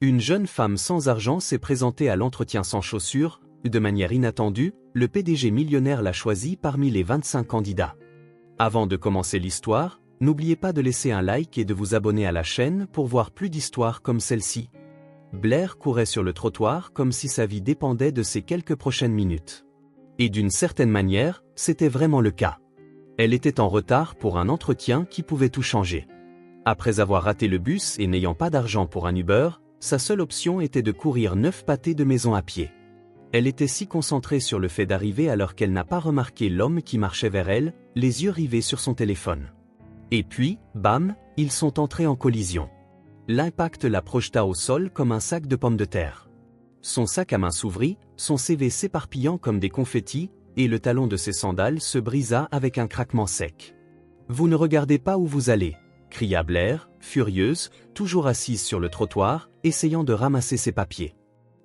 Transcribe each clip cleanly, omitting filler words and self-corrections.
Une jeune femme sans argent s'est présentée à l'entretien sans chaussures. De manière inattendue, le PDG millionnaire l'a choisi parmi les 25 candidats. Avant de commencer l'histoire, n'oubliez pas de laisser un like et de vous abonner à la chaîne pour voir plus d'histoires comme celle-ci. Blair courait sur le trottoir comme si sa vie dépendait de ces quelques prochaines minutes. Et d'une certaine manière, c'était vraiment le cas. Elle était en retard pour un entretien qui pouvait tout changer. Après avoir raté le bus et n'ayant pas d'argent pour un Uber, sa seule option était de courir 9 pâtés de maison à pied. Elle était si concentrée sur le fait d'arriver alors qu'elle n'a pas remarqué l'homme qui marchait vers elle, les yeux rivés sur son téléphone. Et puis, bam, ils sont entrés en collision. L'impact la projeta au sol comme un sac de pommes de terre. Son sac à main s'ouvrit, son CV s'éparpillant comme des confettis, et le talon de ses sandales se brisa avec un craquement sec. « Vous ne regardez pas où vous allez !» cria Blair, furieuse, toujours assise sur le trottoir, essayant de ramasser ses papiers.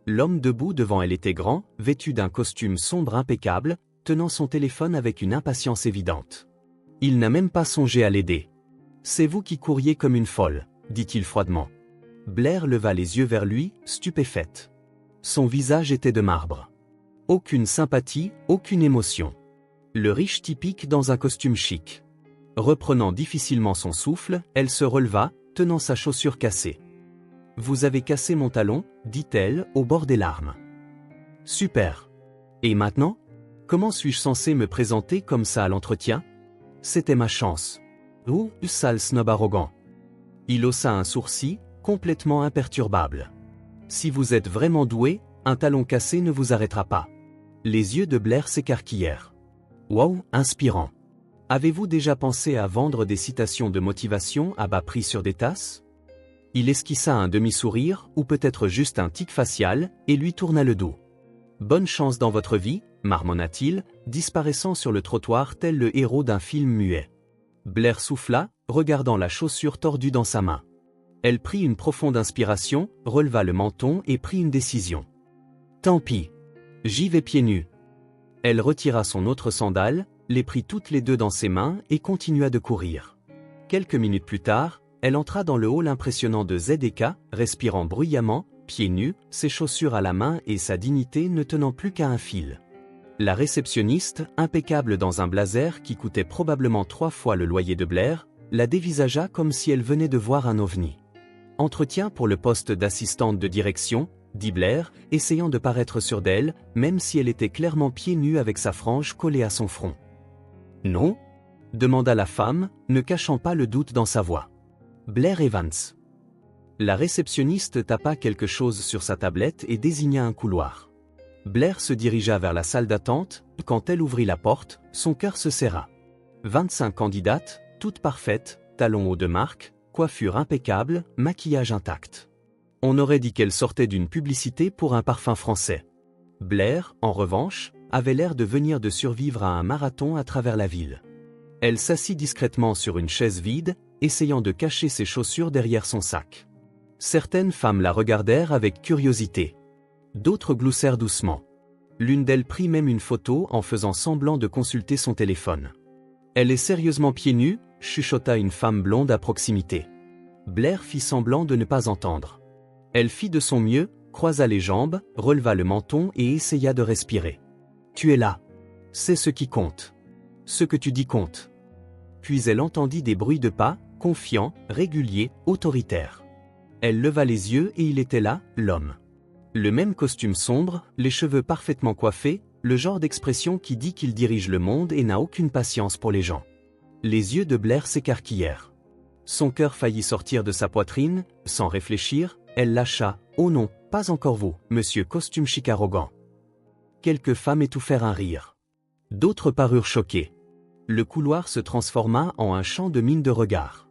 L'homme debout devant elle était grand, vêtu d'un costume sombre impeccable, tenant son téléphone avec une impatience évidente. Il n'a même pas songé à l'aider. « C'est vous qui couriez comme une folle », dit-il froidement. Blair leva les yeux vers lui, stupéfaite. Son visage était de marbre. Aucune sympathie, aucune émotion. Le riche typique dans un costume chic. Reprenant difficilement son souffle, elle se releva, tenant sa chaussure cassée. « Vous avez cassé mon talon » dit-elle, au bord des larmes. « Super. Et maintenant ? Comment suis-je censé me présenter comme ça à l'entretien ? C'était ma chance. Ouh, sale snob arrogant. » Il haussa un sourcil, complètement imperturbable. « Si vous êtes vraiment doué, un talon cassé ne vous arrêtera pas. » Les yeux de Blair s'écarquillèrent. « Wow, inspirant. Avez-vous déjà pensé à vendre des citations de motivation à bas prix sur des tasses ?» Il esquissa un demi-sourire, ou peut-être juste un tic facial, et lui tourna le dos. « Bonne chance dans votre vie » marmonna-t-il, disparaissant sur le trottoir tel le héros d'un film muet. Blair souffla, regardant la chaussure tordue dans sa main. Elle prit une profonde inspiration, releva le menton et prit une décision. « Tant pis. J'y vais pieds nus. » Elle retira son autre sandale, les prit toutes les deux dans ses mains et continua de courir. Quelques minutes plus tard, elle entra dans le hall impressionnant de ZK, respirant bruyamment, pieds nus, ses chaussures à la main et sa dignité ne tenant plus qu'à un fil. La réceptionniste, impeccable dans un blazer qui coûtait probablement 3 fois le loyer de Blair, la dévisagea comme si elle venait de voir un ovni. « Entretien pour le poste d'assistante de direction », dit Blair, essayant de paraître sûre d'elle, même si elle était clairement pieds nus avec sa frange collée à son front. « Non ?» demanda la femme, ne cachant pas le doute dans sa voix. « Blair Evans. » La réceptionniste tapa quelque chose sur sa tablette et désigna un couloir. Blair se dirigea vers la salle d'attente. Quand elle ouvrit la porte, son cœur se serra. 25 candidates, toutes parfaites, talons hauts de marque, coiffure impeccable, maquillage intact. On aurait dit qu'elle sortait d'une publicité pour un parfum français. Blair, en revanche, avait l'air de venir de survivre à un marathon à travers la ville. Elle s'assit discrètement sur une chaise vide, essayant de cacher ses chaussures derrière son sac. Certaines femmes la regardèrent avec curiosité. D'autres gloussèrent doucement. L'une d'elles prit même une photo en faisant semblant de consulter son téléphone. « Elle est sérieusement pieds nus » chuchota une femme blonde à proximité. Blair fit semblant de ne pas entendre. Elle fit de son mieux, croisa les jambes, releva le menton et essaya de respirer. « Tu es là. C'est ce qui compte. Ce que tu dis compte. » Puis elle entendit des bruits de pas, confiants, réguliers, autoritaires. Elle leva les yeux et il était là, l'homme. Le même costume sombre, les cheveux parfaitement coiffés, le genre d'expression qui dit qu'il dirige le monde et n'a aucune patience pour les gens. Les yeux de Blair s'écarquillèrent. Son cœur faillit sortir de sa poitrine, sans réfléchir, elle lâcha « Oh non, pas encore vous, monsieur costume chic arrogant ». Quelques femmes étouffèrent un rire. D'autres parurent choquées. Le couloir se transforma en un champ de mines de regard.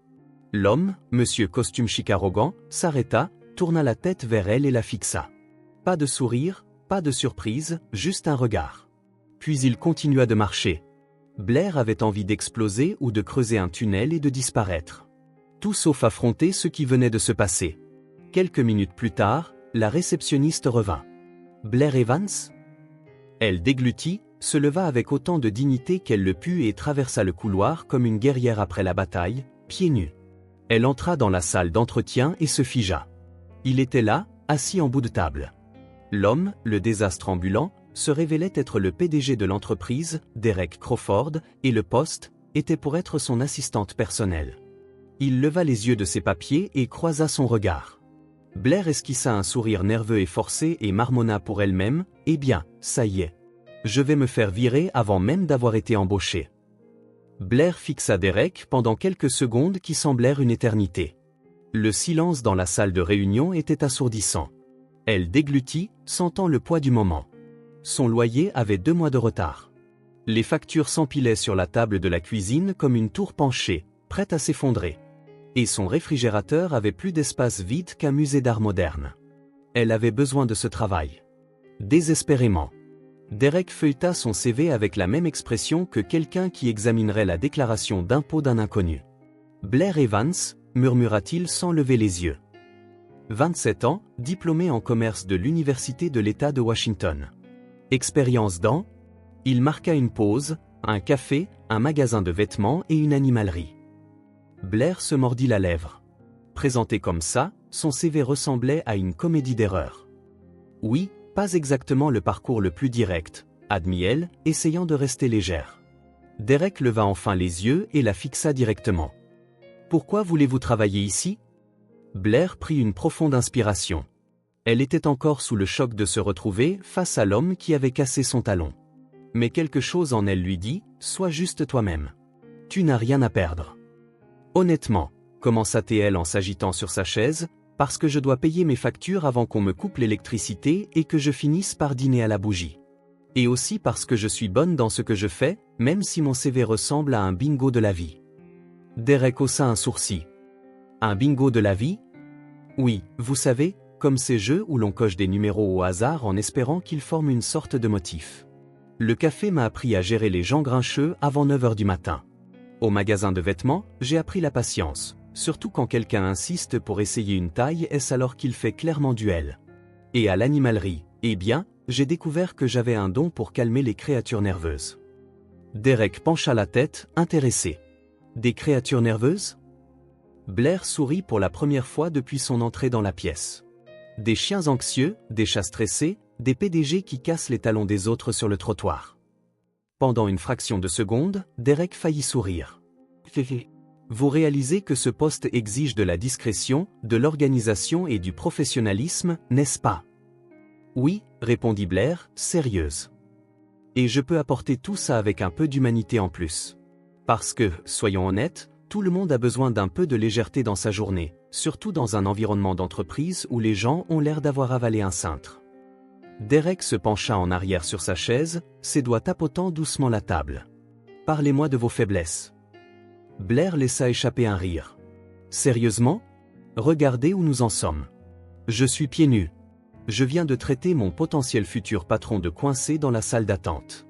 L'homme, monsieur costume chic arrogant, s'arrêta, tourna la tête vers elle et la fixa. Pas de sourire, pas de surprise, juste un regard. Puis il continua de marcher. Blair avait envie d'exploser ou de creuser un tunnel et de disparaître. Tout sauf affronter ce qui venait de se passer. Quelques minutes plus tard, la réceptionniste revint. « Blair Evans ?» Elle déglutit, se leva avec autant de dignité qu'elle le put et traversa le couloir comme une guerrière après la bataille, pieds nus. Elle entra dans la salle d'entretien et se figea. Il était là, assis en bout de table. L'homme, le désastre ambulant, se révélait être le PDG de l'entreprise, Derek Crawford, et le poste était pour être son assistante personnelle. Il leva les yeux de ses papiers et croisa son regard. Blair esquissa un sourire nerveux et forcé et marmonna pour elle-même, « Eh bien, ça y est. Je vais me faire virer avant même d'avoir été embauché. » Blair fixa Derek pendant quelques secondes qui semblèrent une éternité. Le silence dans la salle de réunion était assourdissant. Elle déglutit, sentant le poids du moment. Son loyer avait 2 mois de retard. Les factures s'empilaient sur la table de la cuisine comme une tour penchée, prête à s'effondrer. Et son réfrigérateur avait plus d'espace vide qu'un musée d'art moderne. Elle avait besoin de ce travail. Désespérément. Derek feuilleta son CV avec la même expression que quelqu'un qui examinerait la déclaration d'impôt d'un inconnu. Blair Evans, murmura-t-il sans lever les yeux. 27 ans, diplômé en commerce de l'Université de l'État de Washington. Expérience dans? Il marqua une pause, un café, un magasin de vêtements et une animalerie. Blair se mordit la lèvre. Présenté comme ça, son CV ressemblait à une comédie d'erreurs. Oui, pas exactement le parcours le plus direct, admit-elle, essayant de rester légère. Derek leva enfin les yeux et la fixa directement. Pourquoi voulez-vous travailler ici? Blair prit une profonde inspiration. Elle était encore sous le choc de se retrouver face à l'homme qui avait cassé son talon. Mais quelque chose en elle lui dit, sois juste toi-même. Tu n'as rien à perdre. Honnêtement, commença-t-elle en s'agitant sur sa chaise, parce que je dois payer mes factures avant qu'on me coupe l'électricité et que je finisse par dîner à la bougie. Et aussi parce que je suis bonne dans ce que je fais, même si mon CV ressemble à un bingo de la vie. Derek haussa un sourcil. Un bingo de la vie? Oui, vous savez, comme ces jeux où l'on coche des numéros au hasard en espérant qu'ils forment une sorte de motif. Le café m'a appris à gérer les gens grincheux avant 9 h du matin. Au magasin de vêtements, j'ai appris la patience, surtout quand quelqu'un insiste pour essayer une taille S alors qu'il fait clairement duel. Et à l'animalerie, eh bien, j'ai découvert que j'avais un don pour calmer les créatures nerveuses. Derek pencha la tête, intéressé. Des créatures nerveuses? Blair sourit pour la première fois depuis son entrée dans la pièce. Des chiens anxieux, des chats stressés, des PDG qui cassent les talons des autres sur le trottoir. Pendant une fraction de seconde, Derek faillit sourire. Vous réalisez que ce poste exige de la discrétion, de l'organisation et du professionnalisme, n'est-ce pas? Oui, répondit Blair, sérieuse. Et je peux apporter tout ça avec un peu d'humanité en plus. Parce que, soyons honnêtes, tout le monde a besoin d'un peu de légèreté dans sa journée, surtout dans un environnement d'entreprise où les gens ont l'air d'avoir avalé un cintre. Derek se pencha en arrière sur sa chaise, ses doigts tapotant doucement la table. Parlez-moi de vos faiblesses. Blair laissa échapper un rire. Sérieusement? Regardez où nous en sommes. Je suis pieds nus. Je viens de traiter mon potentiel futur patron de coincé dans la salle d'attente.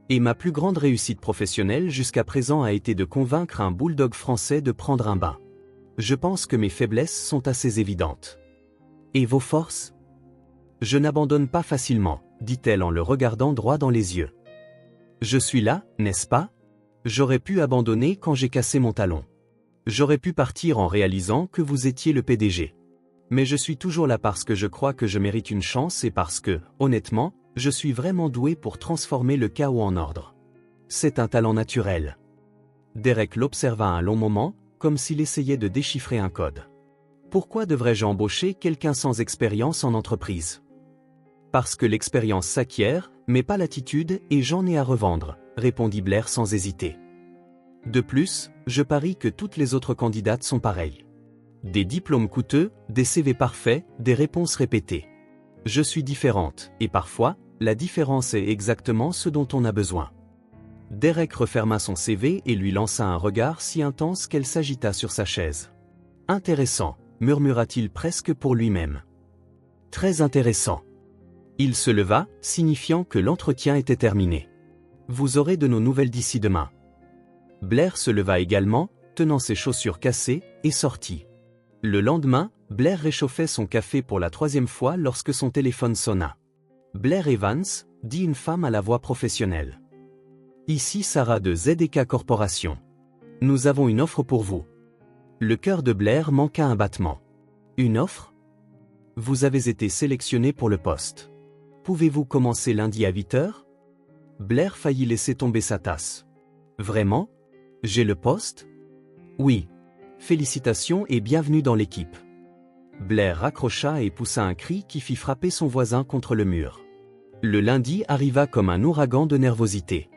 Et ma plus grande réussite professionnelle jusqu'à présent a été de convaincre un bulldog français de prendre un bain. Je pense que mes faiblesses sont assez évidentes. Et vos forces? Je n'abandonne pas facilement, dit-elle en le regardant droit dans les yeux. Je suis là, n'est-ce pas? J'aurais pu abandonner quand j'ai cassé mon talon. J'aurais pu partir en réalisant que vous étiez le PDG. Mais je suis toujours là parce que je crois que je mérite une chance et parce que, honnêtement, je suis vraiment doué pour transformer le chaos en ordre. C'est un talent naturel. Derek l'observa un long moment, comme s'il essayait de déchiffrer un code. Pourquoi devrais-je embaucher quelqu'un sans expérience en entreprise? Parce que l'expérience s'acquiert, mais pas l'attitude, et j'en ai à revendre, répondit Blair sans hésiter. De plus, je parie que toutes les autres candidates sont pareilles. Des diplômes coûteux, des CV parfaits, des réponses répétées. Je suis différente, et parfois, la différence est exactement ce dont on a besoin. Derek referma son CV et lui lança un regard si intense qu'elle s'agita sur sa chaise. Intéressant, murmura-t-il presque pour lui-même. Très intéressant. Il se leva, signifiant que l'entretien était terminé. Vous aurez de nos nouvelles d'ici demain. Blair se leva également, tenant ses chaussures cassées, et sortit. Le lendemain, Blair réchauffait son café pour la 3e fois lorsque son téléphone sonna. Blair Evans, dit une femme à la voix professionnelle. Ici Sarah de ZDK Corporation. Nous avons une offre pour vous. Le cœur de Blair manqua un battement. Une offre? Vous avez été sélectionné pour le poste. Pouvez-vous commencer lundi à 8 heures? Blair faillit laisser tomber sa tasse. Vraiment? J'ai le poste? Oui. Félicitations et bienvenue dans l'équipe. Blair raccrocha et poussa un cri qui fit frapper son voisin contre le mur. Le lundi arriva comme un ouragan de nervosité.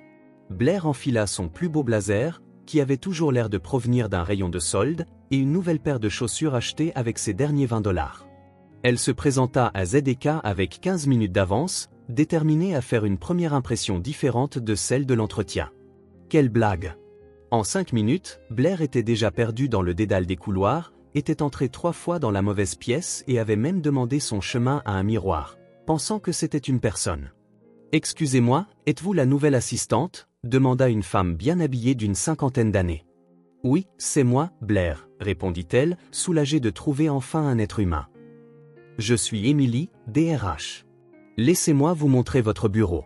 Blair enfila son plus beau blazer, qui avait toujours l'air de provenir d'un rayon de solde, et une nouvelle paire de chaussures achetées avec ses derniers $20. Elle se présenta à ZDK avec 15 minutes d'avance, déterminée à faire une première impression différente de celle de l'entretien. Quelle blague! En 5 minutes, Blair était déjà perdue dans le dédale des couloirs, était entrée 3 fois dans la mauvaise pièce et avait même demandé son chemin à un miroir, pensant que c'était une personne. « Excusez-moi, êtes-vous la nouvelle assistante ?» demanda une femme bien habillée d'une 50aine d'années. « Oui, c'est moi, Blair », répondit-elle, soulagée de trouver enfin un être humain. « Je suis Emily, DRH. Laissez-moi vous montrer votre bureau. »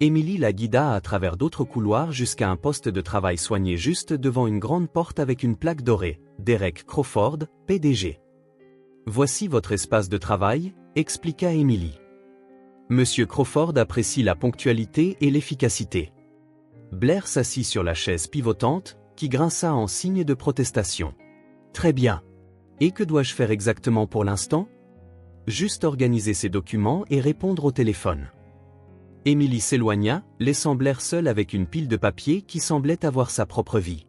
Emily la guida à travers d'autres couloirs jusqu'à un poste de travail soigné juste devant une grande porte avec une plaque dorée, « Derek Crawford, PDG. » « Voici votre espace de travail », expliqua Emily. Monsieur Crawford apprécie la ponctualité et l'efficacité. Blair s'assit sur la chaise pivotante, qui grinça en signe de protestation. Très bien. Et que dois-je faire exactement pour l'instant? Juste organiser ses documents et répondre au téléphone. Emily s'éloigna, laissant Blair seule avec une pile de papier qui semblait avoir sa propre vie.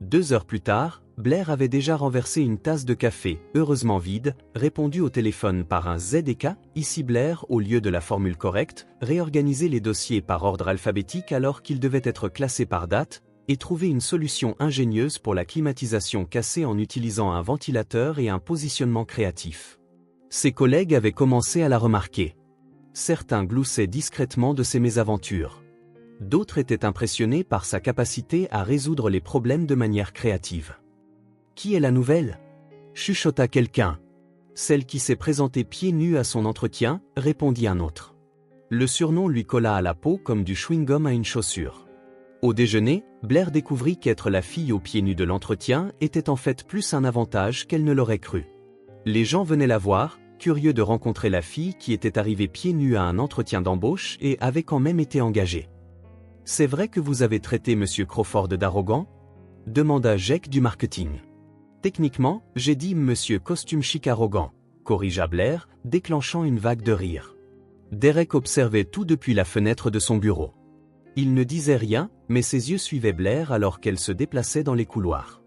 2 heures plus tard, Blair avait déjà renversé une tasse de café, heureusement vide, répondu au téléphone par un ZDK, ici Blair au lieu de la formule correcte, réorganiser les dossiers par ordre alphabétique alors qu'ils devaient être classés par date, et trouver une solution ingénieuse pour la climatisation cassée en utilisant un ventilateur et un positionnement créatif. Ses collègues avaient commencé à la remarquer. Certains gloussaient discrètement de ses mésaventures. D'autres étaient impressionnés par sa capacité à résoudre les problèmes de manière créative. Qui est la nouvelle? Chuchota quelqu'un. Celle qui s'est présentée pieds nus à son entretien, répondit un autre. Le surnom lui colla à la peau comme du chewing-gum à une chaussure. Au déjeuner, Blair découvrit qu'être la fille aux pieds nus de l'entretien était en fait plus un avantage qu'elle ne l'aurait cru. Les gens venaient la voir, curieux de rencontrer la fille qui était arrivée pieds nus à un entretien d'embauche et avait quand même été engagée. « C'est vrai que vous avez traité M. Crawford d'arrogant ?» demanda Jake du marketing. « Techniquement, j'ai dit Monsieur Costume Chic arrogant », corrigea Blair, déclenchant une vague de rire. Derek observait tout depuis la fenêtre de son bureau. Il ne disait rien, mais ses yeux suivaient Blair alors qu'elle se déplaçait dans les couloirs.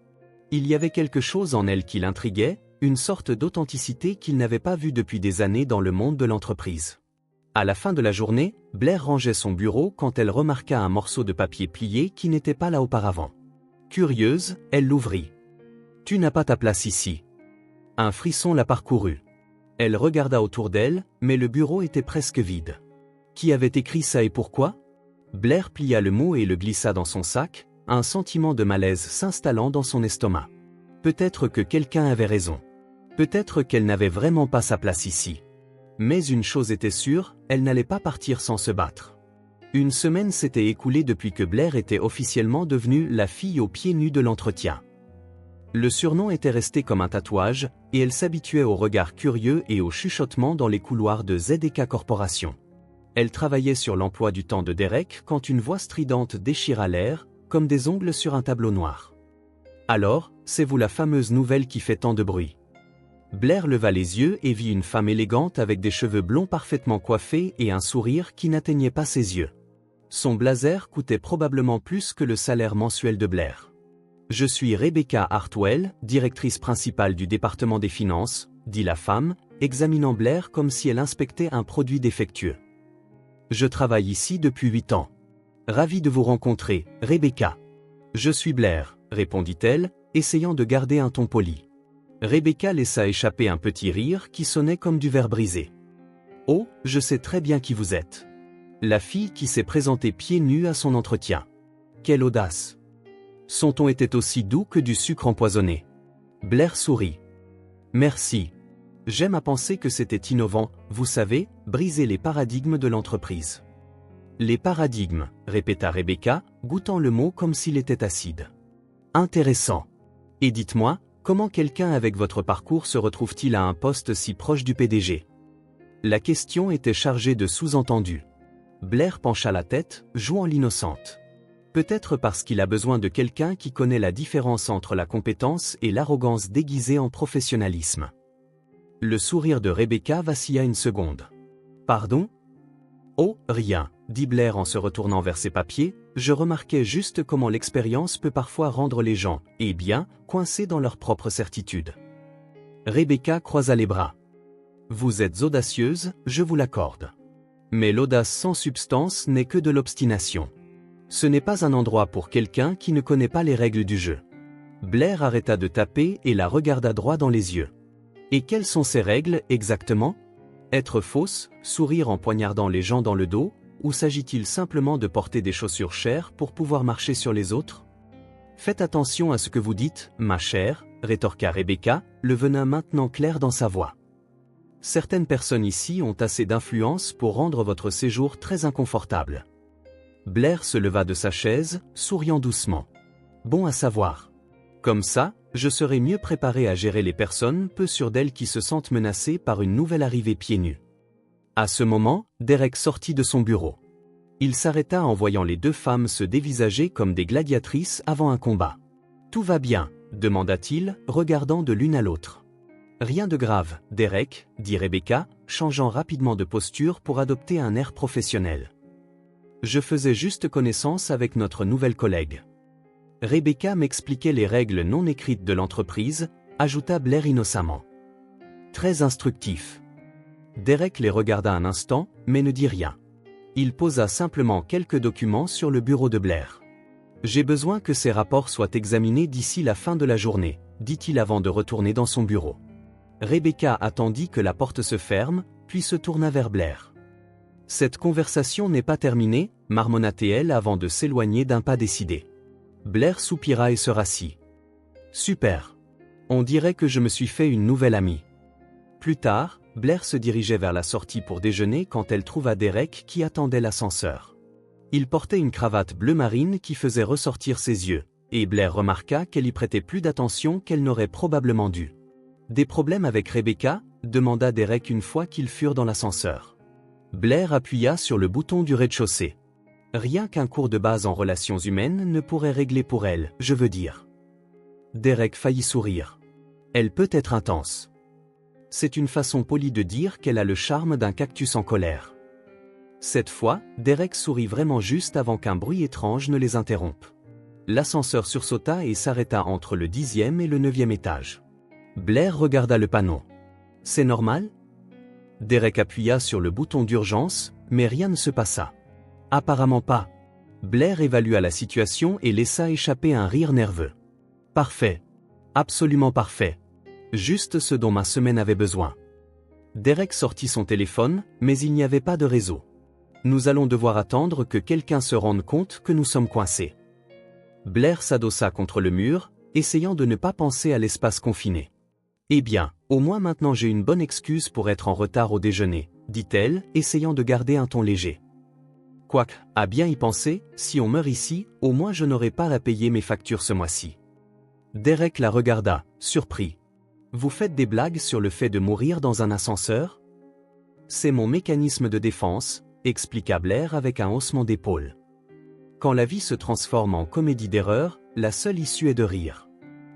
Il y avait quelque chose en elle qui l'intriguait, une sorte d'authenticité qu'il n'avait pas vue depuis des années dans le monde de l'entreprise. À la fin de la journée, Blair rangeait son bureau quand elle remarqua un morceau de papier plié qui n'était pas là auparavant. Curieuse, elle l'ouvrit. « Tu n'as pas ta place ici. » Un frisson la parcourut. Elle regarda autour d'elle, mais le bureau était presque vide. Qui avait écrit ça et pourquoi? Blair plia le mot et le glissa dans son sac, un sentiment de malaise s'installant dans son estomac. Peut-être que quelqu'un avait raison. Peut-être qu'elle n'avait vraiment pas sa place ici. Mais une chose était sûre, elle n'allait pas partir sans se battre. Une semaine s'était écoulée depuis que Blair était officiellement devenue la fille aux pieds nus de l'entretien. Le surnom était resté comme un tatouage, et elle s'habituait aux regards curieux et aux chuchotements dans les couloirs de ZDK Corporation. Elle travaillait sur l'emploi du temps de Derek quand une voix stridente déchira l'air, comme des ongles sur un tableau noir. « Alors, c'est vous la fameuse nouvelle qui fait tant de bruit ?» Blair leva les yeux et vit une femme élégante avec des cheveux blonds parfaitement coiffés et un sourire qui n'atteignait pas ses yeux. Son blazer coûtait probablement plus que le salaire mensuel de Blair. « Je suis Rebecca Hartwell, directrice principale du département des finances », dit la femme, examinant Blair comme si elle inspectait un produit défectueux. « Je travaille ici depuis 8 ans. Ravi de vous rencontrer, Rebecca. »« Je suis Blair », répondit-elle, essayant de garder un ton poli. Rebecca laissa échapper un petit rire qui sonnait comme du verre brisé. « Oh, je sais très bien qui vous êtes. La fille qui s'est présentée pieds nus à son entretien. Quelle audace !» Son ton était aussi doux que du sucre empoisonné. Blair sourit. « Merci. J'aime à penser que c'était innovant, vous savez, briser les paradigmes de l'entreprise. »« Les paradigmes », répéta Rebecca, goûtant le mot comme s'il était acide. « Intéressant. Et dites-moi, Comment quelqu'un avec votre parcours se retrouve-t-il à un poste si proche du PDG? La question était chargée de sous-entendus. Blair pencha la tête, jouant l'innocente. Peut-être parce qu'il a besoin de quelqu'un qui connaît la différence entre la compétence et l'arrogance déguisée en professionnalisme. Le sourire de Rebecca vacilla une seconde. Pardon? Oh, rien, dit Blair en se retournant vers ses papiers, je remarquais juste comment l'expérience peut parfois rendre les gens, eh bien, coincés dans leur propre certitude. Rebecca croisa les bras. Vous êtes audacieuse, je vous l'accorde. Mais l'audace sans substance n'est que de l'obstination. Ce n'est pas un endroit pour quelqu'un qui ne connaît pas les règles du jeu. Blair arrêta de taper et la regarda droit dans les yeux. Et quelles sont ces règles, exactement? Être fausse, sourire en poignardant les gens dans le dos, ou s'agit-il simplement de porter des chaussures chères pour pouvoir marcher sur les autres? Faites attention à ce que vous dites, ma chère, rétorqua Rebecca, le venin maintenant clair dans sa voix. Certaines personnes ici ont assez d'influence pour rendre votre séjour très inconfortable. Blair se leva de sa chaise, souriant doucement. Bon à savoir. Comme ça, je serai mieux préparé à gérer les personnes peu sûres d'elles qui se sentent menacées par une nouvelle arrivée pieds nus. À ce moment, Derek sortit de son bureau. Il s'arrêta en voyant les deux femmes se dévisager comme des gladiatrices avant un combat. « Tout va bien ?» demanda-t-il, regardant de l'une à l'autre. « Rien de grave, Derek, » dit Rebecca, changeant rapidement de posture pour adopter un air professionnel. « Je faisais juste connaissance avec notre nouvelle collègue. » Rebecca m'expliquait les règles non écrites de l'entreprise, ajouta Blair innocemment. Très instructif. Derek les regarda un instant, mais ne dit rien. Il posa simplement quelques documents sur le bureau de Blair. J'ai besoin que ces rapports soient examinés d'ici la fin de la journée, dit-il avant de retourner dans son bureau. Rebecca attendit que la porte se ferme, puis se tourna vers Blair. Cette conversation n'est pas terminée, marmonna-t-elle avant de s'éloigner d'un pas décidé. Blair soupira et se rassit. Super. On dirait que je me suis fait une nouvelle amie. Plus tard, Blair se dirigeait vers la sortie pour déjeuner quand elle trouva Derek qui attendait l'ascenseur. Il portait une cravate bleu marine qui faisait ressortir ses yeux, et Blair remarqua qu'elle y prêtait plus d'attention qu'elle n'aurait probablement dû. Des problèmes avec Rebecca? Demanda Derek une fois qu'ils furent dans l'ascenseur. Blair appuya sur le bouton du rez-de-chaussée. Rien qu'un cours de base en relations humaines ne pourrait régler pour elle, je veux dire. Derek faillit sourire. Elle peut être intense. C'est une façon polie de dire qu'elle a le charme d'un cactus en colère. Cette fois, Derek sourit vraiment juste avant qu'un bruit étrange ne les interrompe. L'ascenseur sursauta et s'arrêta entre le 10e et le 9e étage. Blair regarda le panneau. C'est normal? Derek appuya sur le bouton d'urgence, mais rien ne se passa. Apparemment pas. Blair évalua la situation et laissa échapper un rire nerveux. Parfait. Absolument parfait. Juste ce dont ma semaine avait besoin. Derek sortit son téléphone, mais il n'y avait pas de réseau. Nous allons devoir attendre que quelqu'un se rende compte que nous sommes coincés. Blair s'adossa contre le mur, essayant de ne pas penser à l'espace confiné. Eh bien, au moins maintenant j'ai une bonne excuse pour être en retard au déjeuner, dit-elle, essayant de garder un ton léger. Quoique, à bien y penser, si on meurt ici, au moins je n'aurai pas à payer mes factures ce mois-ci. Derek la regarda, surpris. Vous faites des blagues sur le fait de mourir dans un ascenseur? C'est mon mécanisme de défense, expliqua Blair avec un haussement d'épaule. Quand la vie se transforme en comédie d'erreur, la seule issue est de rire.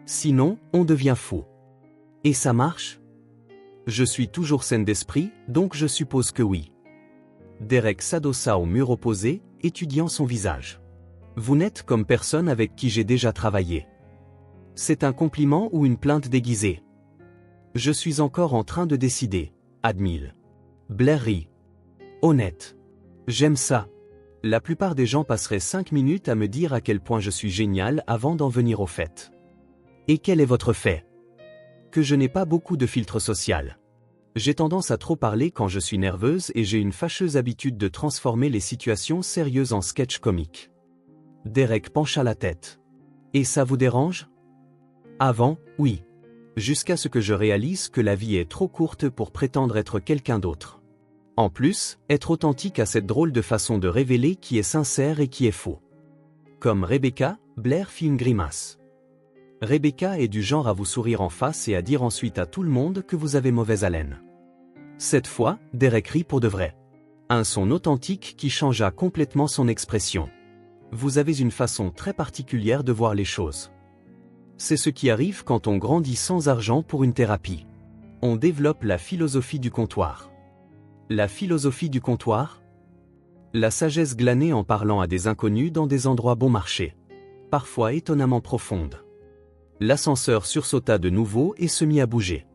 Sinon, on devient fou. Et ça marche? Je suis toujours saine d'esprit, donc je suppose que oui. Derek s'adossa au mur opposé, étudiant son visage. Vous n'êtes comme personne avec qui j'ai déjà travaillé. C'est un compliment ou une plainte déguisée? Je suis encore en train de décider, admit-il. Blair rit. Honnête. J'aime ça. La plupart des gens passeraient 5 minutes à me dire à quel point je suis génial avant d'en venir au fait. Et quel est votre fait? Que je n'ai pas beaucoup de filtre social. J'ai tendance à trop parler quand je suis nerveuse et j'ai une fâcheuse habitude de transformer les situations sérieuses en sketch comique. Derek pencha la tête. Et ça vous dérange? Avant, oui. Jusqu'à ce que je réalise que la vie est trop courte pour prétendre être quelqu'un d'autre. En plus, être authentique a cette drôle de façon de révéler qui est sincère et qui est faux. Comme Rebecca, Blair fit une grimace. Rebecca est du genre à vous sourire en face et à dire ensuite à tout le monde que vous avez mauvaise haleine. Cette fois, Derek rit pour de vrai. Un son authentique qui changea complètement son expression. Vous avez une façon très particulière de voir les choses. C'est ce qui arrive quand on grandit sans argent pour une thérapie. On développe la philosophie du comptoir. La philosophie du comptoir? La sagesse glanée en parlant à des inconnus dans des endroits bon marché. Parfois étonnamment profonde. L'ascenseur sursauta de nouveau et se mit à bouger.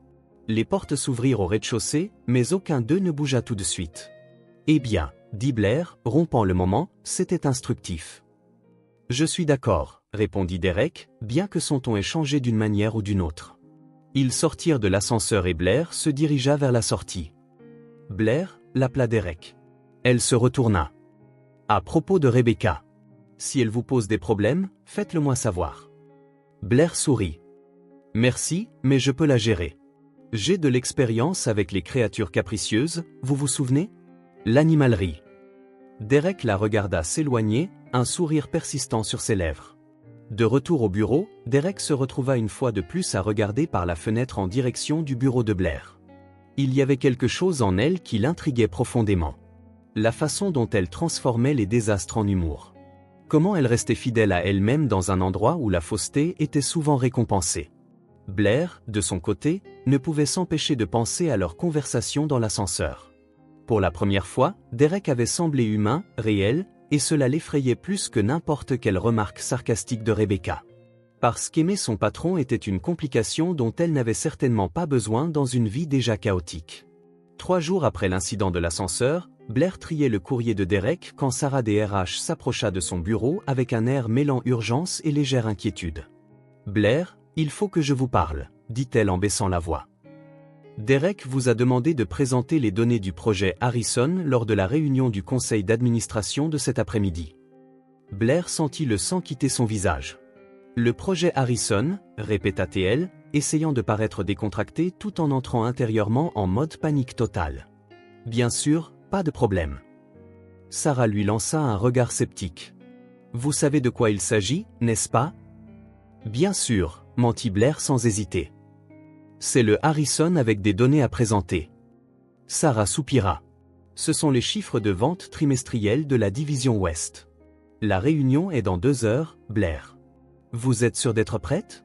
Les portes s'ouvrirent au rez-de-chaussée, mais aucun d'eux ne bougea tout de suite. Eh bien, dit Blair, rompant le moment, c'était instructif. Je suis d'accord, répondit Derek, bien que son ton ait changé d'une manière ou d'une autre. Ils sortirent de l'ascenseur et Blair se dirigea vers la sortie. Blair, l'appela Derek. Elle se retourna. À propos de Rebecca. Si elle vous pose des problèmes, faites-le moi savoir. Blair sourit. Merci, mais je peux la gérer. J'ai de l'expérience avec les créatures capricieuses, vous vous souvenez? L'animalerie. Derek la regarda s'éloigner, un sourire persistant sur ses lèvres. De retour au bureau, Derek se retrouva une fois de plus à regarder par la fenêtre en direction du bureau de Blair. Il y avait quelque chose en elle qui l'intriguait profondément. La façon dont elle transformait les désastres en humour. Comment elle restait fidèle à elle-même dans un endroit où la fausseté était souvent récompensée. Blair, de son côté, ne pouvait s'empêcher de penser à leur conversation dans l'ascenseur. Pour la première fois, Derek avait semblé humain, réel, et cela l'effrayait plus que n'importe quelle remarque sarcastique de Rebecca. Parce qu'aimer son patron était une complication dont elle n'avait certainement pas besoin dans une vie déjà chaotique. 3 jours après l'incident de l'ascenseur, Blair triait le courrier de Derek quand Sarah DRH s'approcha de son bureau avec un air mêlant urgence et légère inquiétude. « Blair, il faut que je vous parle, » dit-elle en baissant la voix. Derek vous a demandé de présenter les données du projet Harrison lors de la réunion du conseil d'administration de cet après-midi. Blair sentit le sang quitter son visage. Le projet Harrison, répéta-t-elle, essayant de paraître décontractée tout en entrant intérieurement en mode panique totale. Bien sûr, pas de problème. Sarah lui lança un regard sceptique. Vous savez de quoi il s'agit, n'est-ce pas? Bien sûr, mentit Blair sans hésiter. C'est le Harrison avec des données à présenter. Sarah soupira. Ce sont les chiffres de vente trimestriels de la division Ouest. La réunion est dans 2 heures, Blair. Vous êtes sûre d'être prête?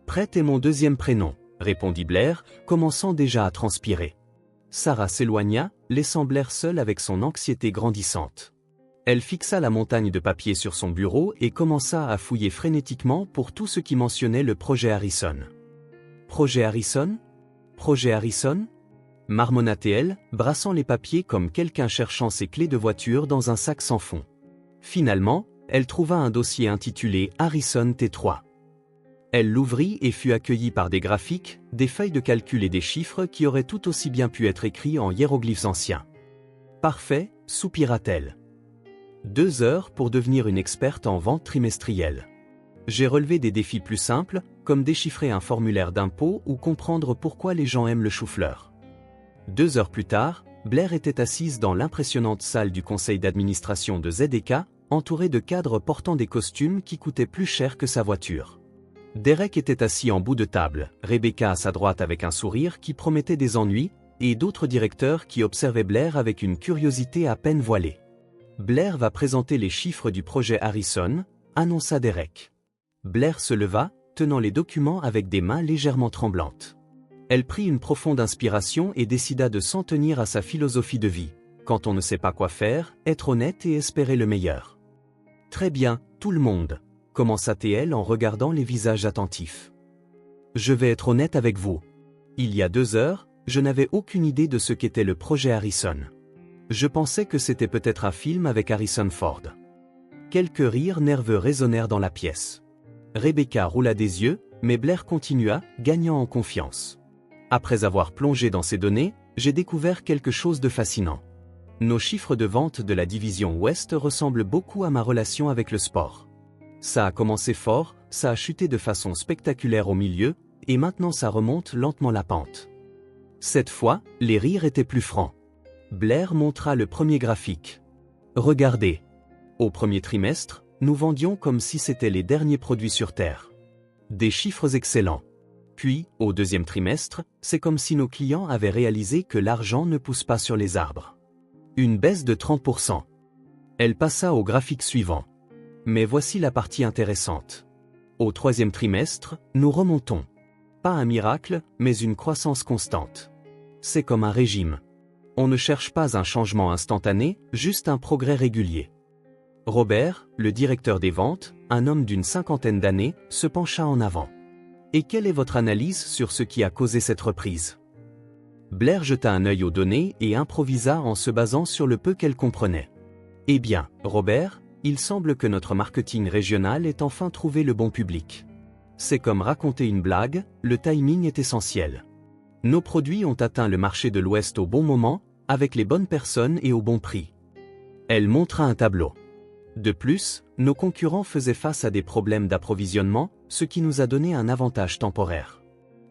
Prête est mon deuxième prénom, répondit Blair, commençant déjà à transpirer. Sarah s'éloigna, laissant Blair seule avec son anxiété grandissante. Elle fixa la montagne de papier sur son bureau et commença à fouiller frénétiquement pour tout ce qui mentionnait le projet Harrison. Projet Harrison? Projet Harrison? Marmonna-t-elle, brassant les papiers comme quelqu'un cherchant ses clés de voiture dans un sac sans fond. Finalement, elle trouva un dossier intitulé Harrison T3. Elle l'ouvrit et fut accueillie par des graphiques, des feuilles de calcul et des chiffres qui auraient tout aussi bien pu être écrits en hiéroglyphes anciens. Parfait, soupira-t-elle. 2 heures pour devenir une experte en vente trimestrielle. J'ai relevé des défis plus simples, comme déchiffrer un formulaire d'impôt ou comprendre pourquoi les gens aiment le chou-fleur. 2 heures plus tard, Blair était assise dans l'impressionnante salle du conseil d'administration de ZDK, entourée de cadres portant des costumes qui coûtaient plus cher que sa voiture. Derek était assis en bout de table, Rebecca à sa droite avec un sourire qui promettait des ennuis, et d'autres directeurs qui observaient Blair avec une curiosité à peine voilée. Blair va présenter les chiffres du projet Harrison, annonça Derek. Blair se leva, tenant les documents avec des mains légèrement tremblantes. Elle prit une profonde inspiration et décida de s'en tenir à sa philosophie de vie. Quand on ne sait pas quoi faire, être honnête et espérer le meilleur. Très bien, tout le monde, commença-t-elle en regardant les visages attentifs. Je vais être honnête avec vous. Il y a 2 heures, je n'avais aucune idée de ce qu'était le projet Harrison. Je pensais que c'était peut-être un film avec Harrison Ford. Quelques rires nerveux résonnèrent dans la pièce. Rebecca roula des yeux, mais Blair continua, gagnant en confiance. Après avoir plongé dans ces données, j'ai découvert quelque chose de fascinant. Nos chiffres de vente de la division Ouest ressemblent beaucoup à ma relation avec le sport. Ça a commencé fort, ça a chuté de façon spectaculaire au milieu, et maintenant ça remonte lentement la pente. Cette fois, les rires étaient plus francs. Blair montra le premier graphique. Regardez. Au premier trimestre, nous vendions comme si c'était les derniers produits sur Terre. Des chiffres excellents. Puis, au deuxième trimestre, c'est comme si nos clients avaient réalisé que l'argent ne pousse pas sur les arbres. Une baisse de 30%. Elle passa au graphique suivant. Mais voici la partie intéressante. Au troisième trimestre, nous remontons. Pas un miracle, mais une croissance constante. C'est comme un régime. On ne cherche pas un changement instantané, juste un progrès régulier. Robert, le directeur des ventes, un homme d'une cinquantaine d'années, se pencha en avant. Et quelle est votre analyse sur ce qui a causé cette reprise? Blair jeta un œil aux données et improvisa en se basant sur le peu qu'elle comprenait. Eh bien, Robert, il semble que notre marketing régional ait enfin trouvé le bon public. C'est comme raconter une blague, le timing est essentiel. Nos produits ont atteint le marché de l'Ouest au bon moment, avec les bonnes personnes et au bon prix. Elle montra un tableau. De plus, nos concurrents faisaient face à des problèmes d'approvisionnement, ce qui nous a donné un avantage temporaire.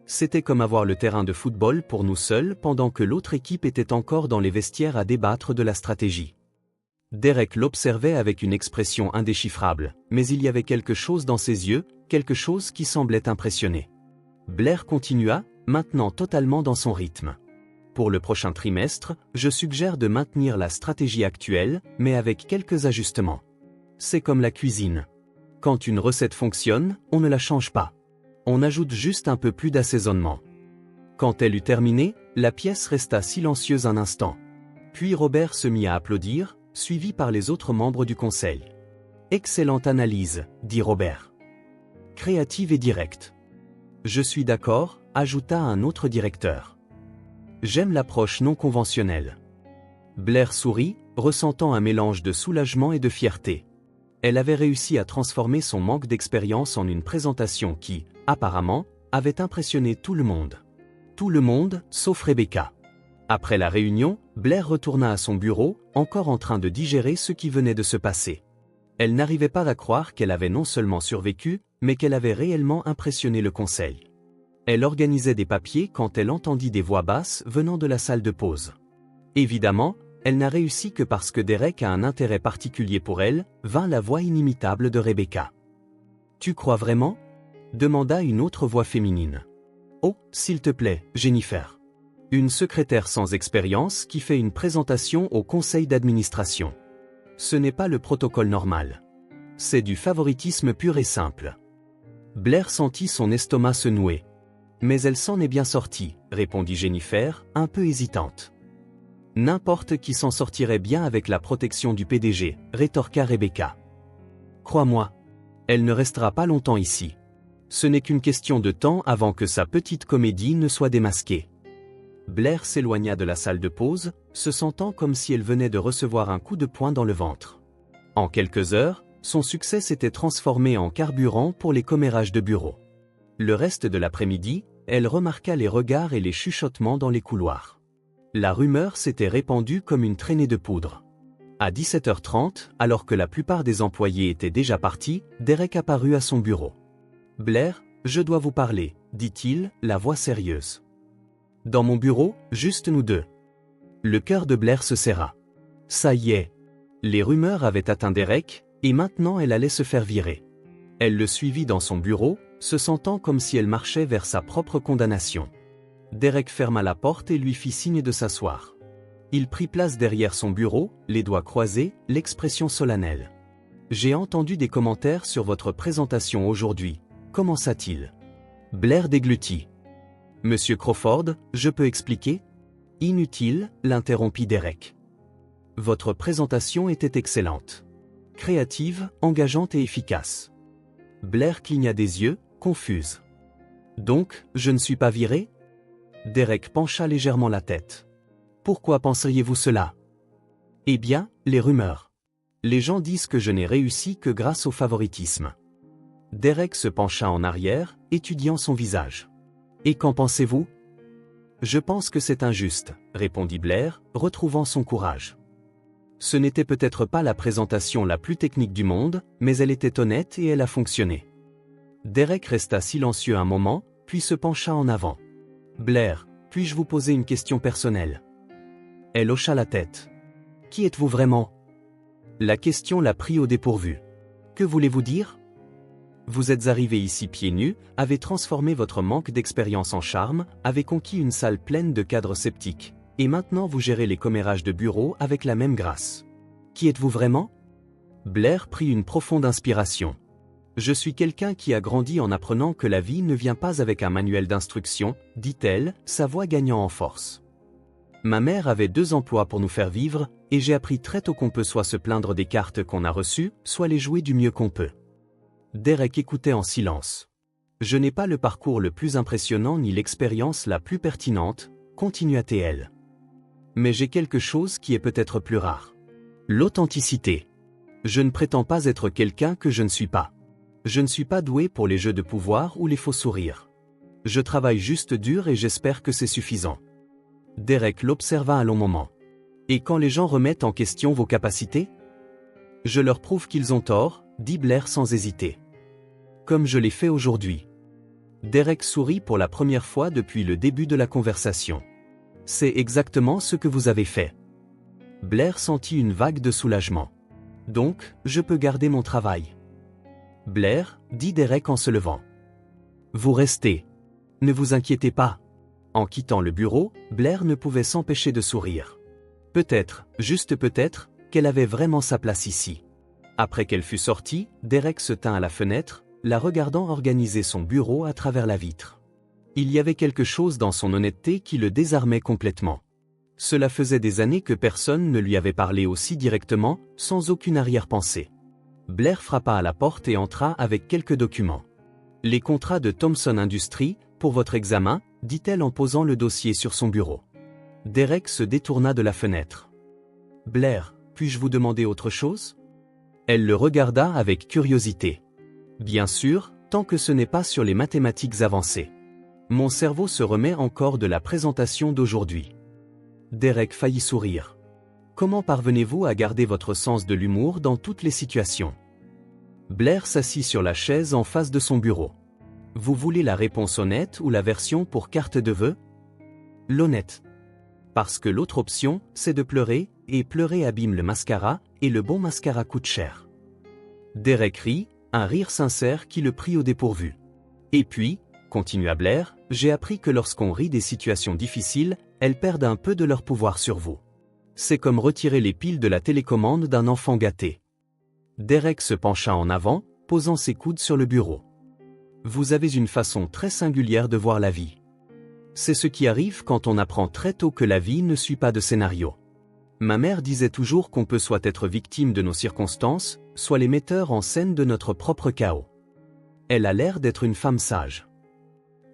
C'était comme avoir le terrain de football pour nous seuls pendant que l'autre équipe était encore dans les vestiaires à débattre de la stratégie. Derek l'observait avec une expression indéchiffrable, mais il y avait quelque chose dans ses yeux, quelque chose qui semblait impressionner. Blair continua, maintenant totalement dans son rythme. Pour le prochain trimestre, je suggère de maintenir la stratégie actuelle, mais avec quelques ajustements. C'est comme la cuisine. Quand une recette fonctionne, on ne la change pas. On ajoute juste un peu plus d'assaisonnement. Quand elle eut terminé, la pièce resta silencieuse un instant. Puis Robert se mit à applaudir, suivi par les autres membres du conseil. « Excellente analyse, » dit Robert. « Créative et directe. »« Je suis d'accord, » ajouta un autre directeur. « J'aime l'approche non conventionnelle. » Blair sourit, ressentant un mélange de soulagement et de fierté. Elle avait réussi à transformer son manque d'expérience en une présentation qui, apparemment, avait impressionné tout le monde. Tout le monde, sauf Rebecca. Après la réunion, Blair retourna à son bureau, encore en train de digérer ce qui venait de se passer. Elle n'arrivait pas à croire qu'elle avait non seulement survécu, mais qu'elle avait réellement impressionné le conseil. Elle organisait des papiers quand elle entendit des voix basses venant de la salle de pause. Évidemment, elle n'a réussi que parce que Derek a un intérêt particulier pour elle, vint la voix inimitable de Rebecca. « Tu crois vraiment ?» demanda une autre voix féminine. « Oh, s'il te plaît, Jennifer. » Une secrétaire sans expérience qui fait une présentation au conseil d'administration. Ce n'est pas le protocole normal. C'est du favoritisme pur et simple. Blair sentit son estomac se nouer. « Mais elle s'en est bien sortie, » répondit Jennifer, un peu hésitante. « N'importe qui s'en sortirait bien avec la protection du PDG, » rétorqua Rebecca. « Crois-moi, elle ne restera pas longtemps ici. Ce n'est qu'une question de temps avant que sa petite comédie ne soit démasquée. » Blair s'éloigna de la salle de pause, se sentant comme si elle venait de recevoir un coup de poing dans le ventre. En quelques heures, son succès s'était transformé en carburant pour les commérages de bureau. Le reste de l'après-midi, elle remarqua les regards et les chuchotements dans les couloirs. La rumeur s'était répandue comme une traînée de poudre. À 17h30, alors que la plupart des employés étaient déjà partis, Derek apparut à son bureau. « Blair, je dois vous parler, » dit-il, la voix sérieuse. « Dans mon bureau, juste nous deux. » Le cœur de Blair se serra. Ça y est. Les rumeurs avaient atteint Derek, et maintenant elle allait se faire virer. Elle le suivit dans son bureau, se sentant comme si elle marchait vers sa propre condamnation. Derek ferma la porte et lui fit signe de s'asseoir. Il prit place derrière son bureau, les doigts croisés, l'expression solennelle. « J'ai entendu des commentaires sur votre présentation aujourd'hui. » commença-t-il. Blair déglutit. « Monsieur Crawford, je peux expliquer ?» « Inutile, » l'interrompit Derek. « Votre présentation était excellente. Créative, engageante et efficace. » Blair cligna des yeux, confuse. « Donc, je ne suis pas viré ?» Derek pencha légèrement la tête. « Pourquoi penseriez-vous cela ?»« Eh bien, les rumeurs. Les gens disent que je n'ai réussi que grâce au favoritisme. » Derek se pencha en arrière, étudiant son visage. « Et qu'en pensez-vous » ? « Je pense que c'est injuste, » répondit Blair, retrouvant son courage. Ce n'était peut-être pas la présentation la plus technique du monde, mais elle était honnête et elle a fonctionné. Derek resta silencieux un moment, puis se pencha en avant. « Blair, puis-je vous poser une question personnelle ?» Elle hocha la tête. « Qui êtes-vous vraiment ?» La question la prit au dépourvu. « Que voulez-vous dire ?» Vous êtes arrivé ici pieds nus, avez transformé votre manque d'expérience en charme, avez conquis une salle pleine de cadres sceptiques, et maintenant vous gérez les commérages de bureau avec la même grâce. Qui êtes-vous vraiment? Blair prit une profonde inspiration. Je suis quelqu'un qui a grandi en apprenant que la vie ne vient pas avec un manuel d'instruction, dit-elle, sa voix gagnant en force. Ma mère avait 2 emplois pour nous faire vivre, et j'ai appris très tôt qu'on peut soit se plaindre des cartes qu'on a reçues, soit les jouer du mieux qu'on peut. Derek écoutait en silence. Je n'ai pas le parcours le plus impressionnant ni l'expérience la plus pertinente, continua-t-elle. Mais j'ai quelque chose qui est peut-être plus rare. L'authenticité. Je ne prétends pas être quelqu'un que je ne suis pas. Je ne suis pas doué pour les jeux de pouvoir ou les faux sourires. Je travaille juste dur et j'espère que c'est suffisant. Derek l'observa un long moment. Et quand les gens remettent en question vos capacités? Je leur prouve qu'ils ont tort, dit Blair sans hésiter. Comme je l'ai fait aujourd'hui. Derek sourit pour la première fois depuis le début de la conversation. C'est exactement ce que vous avez fait. Blair sentit une vague de soulagement. Donc, je peux garder mon travail. Blair, dit Derek en se levant. Vous restez. Ne vous inquiétez pas. En quittant le bureau, Blair ne pouvait s'empêcher de sourire. Peut-être, juste peut-être, qu'elle avait vraiment sa place ici. Après qu'elle fut sortie, Derek se tint à la fenêtre, la regardant organiser son bureau à travers la vitre. Il y avait quelque chose dans son honnêteté qui le désarmait complètement. Cela faisait des années que personne ne lui avait parlé aussi directement, sans aucune arrière-pensée. Blair frappa à la porte et entra avec quelques documents. Les contrats de Thomson Industries, pour votre examen, dit-elle en posant le dossier sur son bureau. Derek se détourna de la fenêtre. Blair, puis-je vous demander autre chose? Elle le regarda avec curiosité. Bien sûr, tant que ce n'est pas sur les mathématiques avancées. Mon cerveau se remet encore de la présentation d'aujourd'hui. Derek faillit sourire. Comment parvenez-vous à garder votre sens de l'humour dans toutes les situations? Blair s'assit sur la chaise en face de son bureau. Vous voulez la réponse honnête ou la version pour carte de vœux? L'honnête. Parce que l'autre option, c'est de pleurer, et pleurer abîme le mascara, et le bon mascara coûte cher. Derek rit, un rire sincère qui le prit au dépourvu. Et puis, continua Blair, j'ai appris que lorsqu'on rit des situations difficiles, elles perdent un peu de leur pouvoir sur vous. C'est comme retirer les piles de la télécommande d'un enfant gâté. Derek se pencha en avant, posant ses coudes sur le bureau. Vous avez une façon très singulière de voir la vie. C'est ce qui arrive quand on apprend très tôt que la vie ne suit pas de scénario. Ma mère disait toujours qu'on peut soit être victime de nos circonstances, soit les metteurs en scène de notre propre chaos. Elle a l'air d'être une femme sage.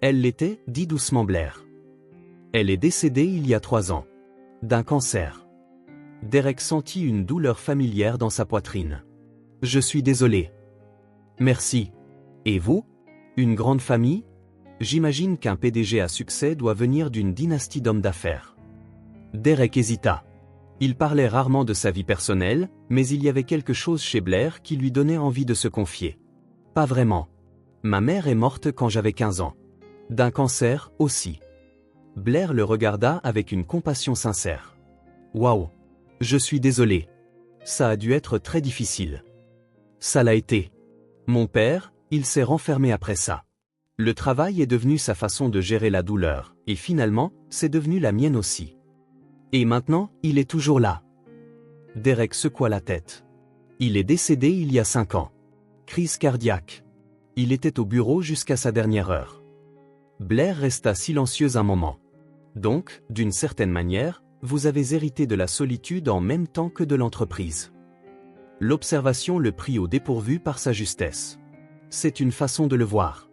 Elle l'était, dit doucement Blair. Elle est décédée il y a 3 ans. D'un cancer. Derek sentit une douleur familière dans sa poitrine. Je suis désolé. Merci. Et vous? Une grande famille? J'imagine qu'un PDG à succès doit venir d'une dynastie d'hommes d'affaires. Derek hésita. Il parlait rarement de sa vie personnelle, mais il y avait quelque chose chez Blair qui lui donnait envie de se confier. Pas vraiment. Ma mère est morte quand j'avais 15 ans. D'un cancer, aussi. Blair le regarda avec une compassion sincère. Waouh! Je suis désolé. Ça a dû être très difficile. Ça l'a été. Mon père, il s'est renfermé après ça. Le travail est devenu sa façon de gérer la douleur, et finalement, c'est devenu la mienne aussi. Et maintenant, il est toujours là. Derek secoua la tête. Il est décédé il y a 5 ans. Crise cardiaque. Il était au bureau jusqu'à sa dernière heure. Blair resta silencieuse un moment. Donc, d'une certaine manière, vous avez hérité de la solitude en même temps que de l'entreprise. L'observation le prit au dépourvu par sa justesse. C'est une façon de le voir.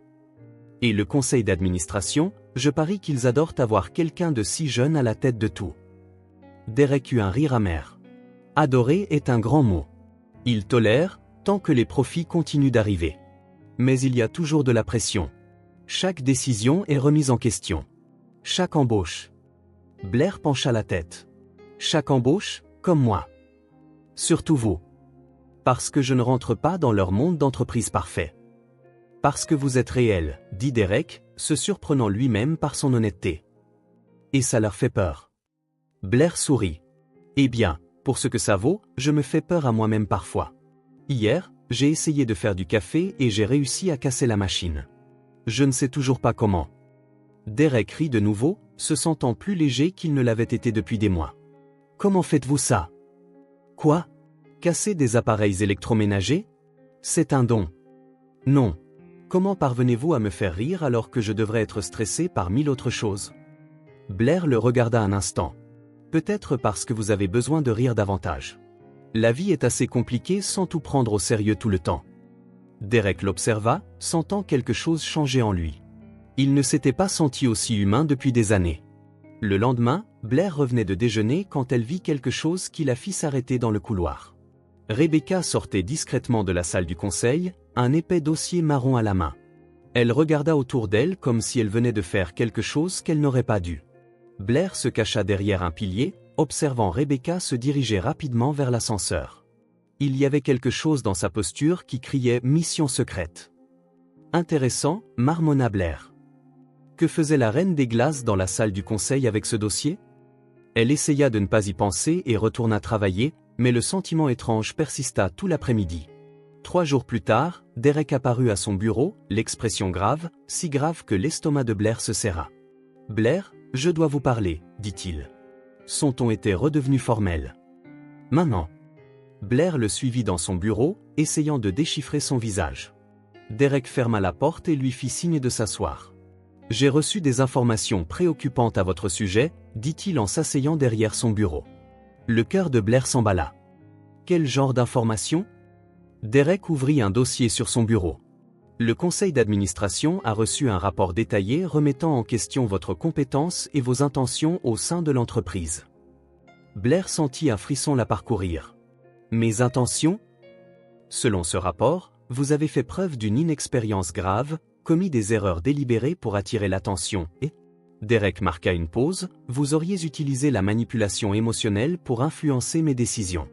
Et le conseil d'administration, je parie qu'ils adorent avoir quelqu'un de si jeune à la tête de tout. Derek eut un rire amer. Adorer est un grand mot. Il tolère, tant que les profits continuent d'arriver. Mais il y a toujours de la pression. Chaque décision est remise en question. Chaque embauche. Blair pencha la tête. Chaque embauche, comme moi. Surtout vous. Parce que je ne rentre pas dans leur monde d'entreprise parfait. Parce que vous êtes réel, dit Derek, se surprenant lui-même par son honnêteté. Et ça leur fait peur. Blair sourit. Eh bien, pour ce que ça vaut, je me fais peur à moi-même parfois. Hier, j'ai essayé de faire du café et j'ai réussi à casser la machine. Je ne sais toujours pas comment. Derek rit de nouveau, se sentant plus léger qu'il ne l'avait été depuis des mois. Comment faites-vous ça? Quoi? Casser des appareils électroménagers? C'est un don. Non. Comment parvenez-vous à me faire rire alors que je devrais être stressé par 1000 autres choses? Blair le regarda un instant. Peut-être parce que vous avez besoin de rire davantage. La vie est assez compliquée sans tout prendre au sérieux tout le temps. Derek l'observa, sentant quelque chose changer en lui. Il ne s'était pas senti aussi humain depuis des années. Le lendemain, Blair revenait de déjeuner quand elle vit quelque chose qui la fit s'arrêter dans le couloir. Rebecca sortait discrètement de la salle du conseil, un épais dossier marron à la main. Elle regarda autour d'elle comme si elle venait de faire quelque chose qu'elle n'aurait pas dû. Blair se cacha derrière un pilier, observant Rebecca se diriger rapidement vers l'ascenseur. Il y avait quelque chose dans sa posture qui criait « Mission secrète ». Intéressant, marmonna Blair. Que faisait la reine des glaces dans la salle du conseil avec ce dossier? Elle essaya de ne pas y penser et retourna travailler, mais le sentiment étrange persista tout l'après-midi. 3 jours plus tard, Derek apparut à son bureau, l'expression grave, si grave que l'estomac de Blair se serra. « Blair, je dois vous parler, dit-il. » Son ton était redevenu formel. « Maman. » Blair le suivit dans son bureau, essayant de déchiffrer son visage. Derek ferma la porte et lui fit signe de s'asseoir. « J'ai reçu des informations préoccupantes à votre sujet, dit-il en s'asseyant derrière son bureau. Le cœur de Blair s'emballa. « Quel genre d'informations ?» Derek ouvrit un dossier sur son bureau. « Le conseil d'administration a reçu un rapport détaillé remettant en question votre compétence et vos intentions au sein de l'entreprise. » Blair sentit un frisson la parcourir. « Mes intentions ? Selon ce rapport, vous avez fait preuve d'une inexpérience grave, commis des erreurs délibérées pour attirer l'attention et... » Derek marqua une pause, « Vous auriez utilisé la manipulation émotionnelle pour influencer mes décisions. »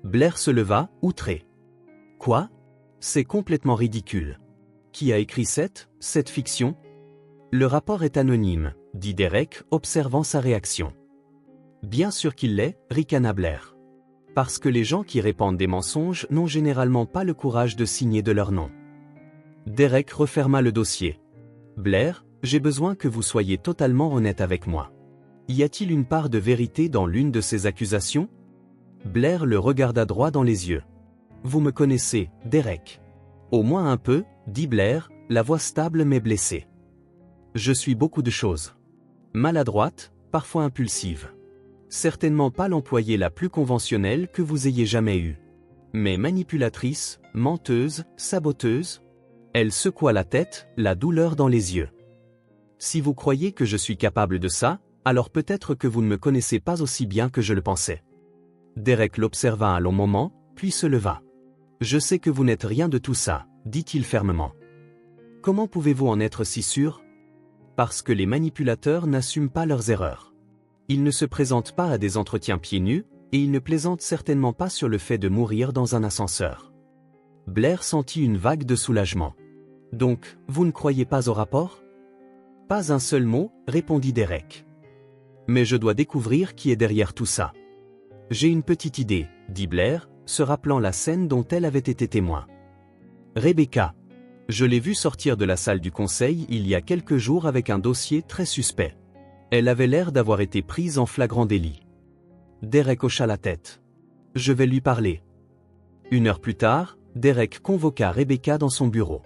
Blair se leva, outré. « Quoi ? C'est complètement ridicule. Qui a écrit cette fiction ? » Le rapport est anonyme, dit Derek, observant sa réaction. Bien sûr qu'il l'est, ricana Blair. Parce que les gens qui répandent des mensonges n'ont généralement pas le courage de signer de leur nom. Derek referma le dossier. Blair, j'ai besoin que vous soyez totalement honnête avec moi. Y a-t-il une part de vérité dans l'une de ces accusations? Blair le regarda droit dans les yeux. Vous me connaissez, Derek. Au moins un peu, dit Blair, la voix stable mais blessée. Je suis beaucoup de choses. Maladroite, parfois impulsive. Certainement pas l'employée la plus conventionnelle que vous ayez jamais eue. Mais manipulatrice, menteuse, saboteuse. Elle secoua la tête, la douleur dans les yeux. Si vous croyez que je suis capable de ça, alors peut-être que vous ne me connaissez pas aussi bien que je le pensais. Derek l'observa un long moment, puis se leva. Je sais que vous n'êtes rien de tout ça, dit-il fermement. Comment pouvez-vous en être si sûr? Parce que les manipulateurs n'assument pas leurs erreurs. Ils ne se présentent pas à des entretiens pieds nus, et ils ne plaisantent certainement pas sur le fait de mourir dans un ascenseur. Blair sentit une vague de soulagement. Donc, vous ne croyez pas au rapport? Pas un seul mot, répondit Derek. Mais je dois découvrir qui est derrière tout ça. J'ai une petite idée, dit Blair, se rappelant la scène dont elle avait été témoin. Rebecca. Je l'ai vue sortir de la salle du conseil il y a quelques jours avec un dossier très suspect. Elle avait l'air d'avoir été prise en flagrant délit. Derek hocha la tête. Je vais lui parler. 1 heure plus tard, Derek convoqua Rebecca dans son bureau.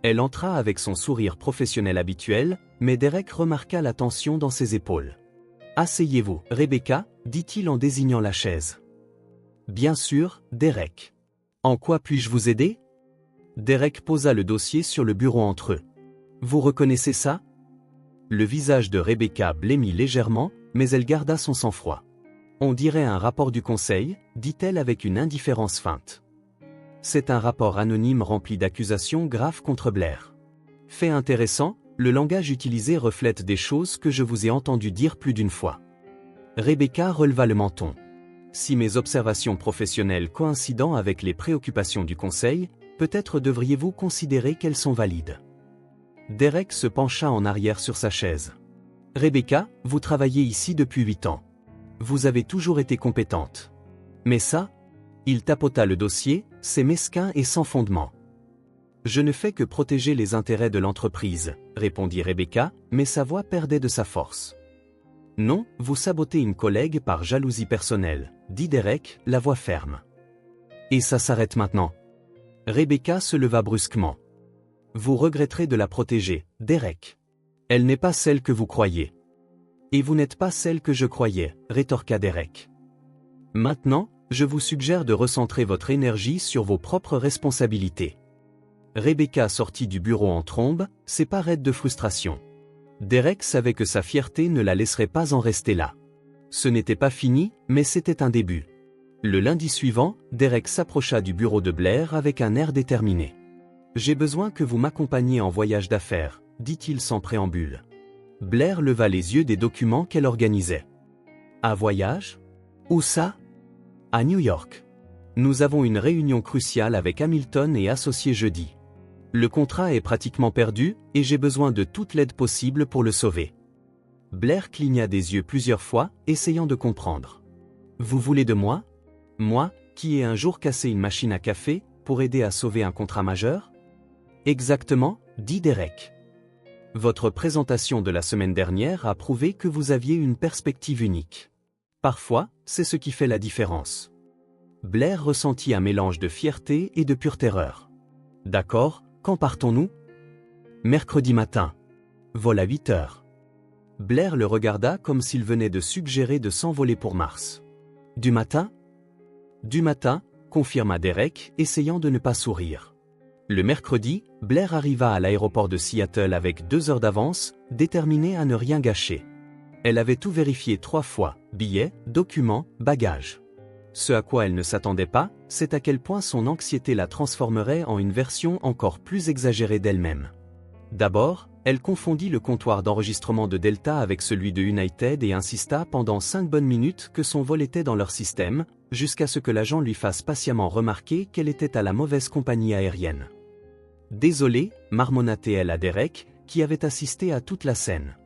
Elle entra avec son sourire professionnel habituel, mais Derek remarqua la tension dans ses épaules. « Asseyez-vous, Rebecca, dit-il en désignant la chaise. « Bien sûr, Derek. En quoi puis-je vous aider ?» Derek posa le dossier sur le bureau entre eux. « Vous reconnaissez ça ?» Le visage de Rebecca blêmit légèrement, mais elle garda son sang-froid. « On dirait un rapport du conseil, dit-elle avec une indifférence feinte. C'est un rapport anonyme rempli d'accusations graves contre Blair. Fait intéressant, le langage utilisé reflète des choses que je vous ai entendu dire plus d'une fois. » Rebecca releva le menton. « Si mes observations professionnelles coïncident avec les préoccupations du conseil, peut-être devriez-vous considérer qu'elles sont valides. » Derek se pencha en arrière sur sa chaise. « Rebecca, vous travaillez ici depuis 8 ans. Vous avez toujours été compétente. Mais ça, Il tapota le dossier, c'est mesquin et sans fondement. Je ne fais que protéger les intérêts de l'entreprise, répondit Rebecca, mais sa voix perdait de sa force. Non, vous sabotez une collègue par jalousie personnelle, dit Derek, la voix ferme. Et ça s'arrête maintenant. Rebecca se leva brusquement. Vous regretterez de la protéger, Derek. Elle n'est pas celle que vous croyez. Et vous n'êtes pas celle que je croyais, rétorqua Derek. Maintenant, je vous suggère de recentrer votre énergie sur vos propres responsabilités. Rebecca sortit du bureau en trombe, ses pas raides de frustration. Derek savait que sa fierté ne la laisserait pas en rester là. Ce n'était pas fini, mais c'était un début. Le lundi suivant, Derek s'approcha du bureau de Blair avec un air déterminé. « J'ai besoin que vous m'accompagniez en voyage d'affaires », dit-il sans préambule. Blair leva les yeux des documents qu'elle organisait. « Un voyage ? Où ça ? À New York. Nous avons une réunion cruciale avec Hamilton et associés jeudi. Le contrat est pratiquement perdu, et j'ai besoin de toute l'aide possible pour le sauver. » Blair cligna des yeux plusieurs fois, essayant de comprendre. « Vous voulez de moi ? Moi, qui ai un jour cassé une machine à café, pour aider à sauver un contrat majeur ? » Exactement, dit Derek. Votre présentation de la semaine dernière a prouvé que vous aviez une perspective unique. Parfois, c'est ce qui fait la différence. Blair ressentit un mélange de fierté et de pure terreur. D'accord, quand partons-nous ? Mercredi matin. Vol à 8 heures. Blair le regarda comme s'il venait de suggérer de s'envoler pour Mars. Du matin ? Du matin, confirma Derek, essayant de ne pas sourire. Le mercredi, Blair arriva à l'aéroport de Seattle avec 2 heures d'avance, déterminée à ne rien gâcher. Elle avait tout vérifié 3 fois, billets, documents, bagages. Ce à quoi elle ne s'attendait pas, c'est à quel point son anxiété la transformerait en une version encore plus exagérée d'elle-même. D'abord, elle confondit le comptoir d'enregistrement de Delta avec celui de United et insista pendant 5 bonnes minutes que son vol était dans leur système, jusqu'à ce que l'agent lui fasse patiemment remarquer qu'elle était à la mauvaise compagnie aérienne. Désolé, marmonna-t-elle à Derek, qui avait assisté à toute la scène.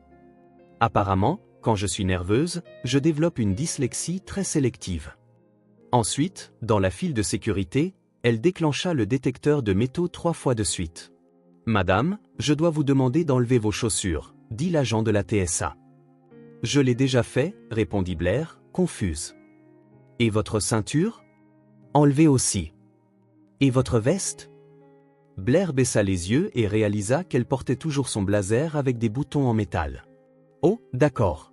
Apparemment, quand je suis nerveuse, je développe une dyslexie très sélective. Ensuite, dans la file de sécurité, elle déclencha le détecteur de métaux 3 fois de suite. « Madame, je dois vous demander d'enlever vos chaussures », dit l'agent de la TSA. « Je l'ai déjà fait », répondit Blair, confuse. « Et votre ceinture ? Enlevez aussi. Et votre veste ? » Blair baissa les yeux et réalisa qu'elle portait toujours son blazer avec des boutons en métal. « Oh, d'accord.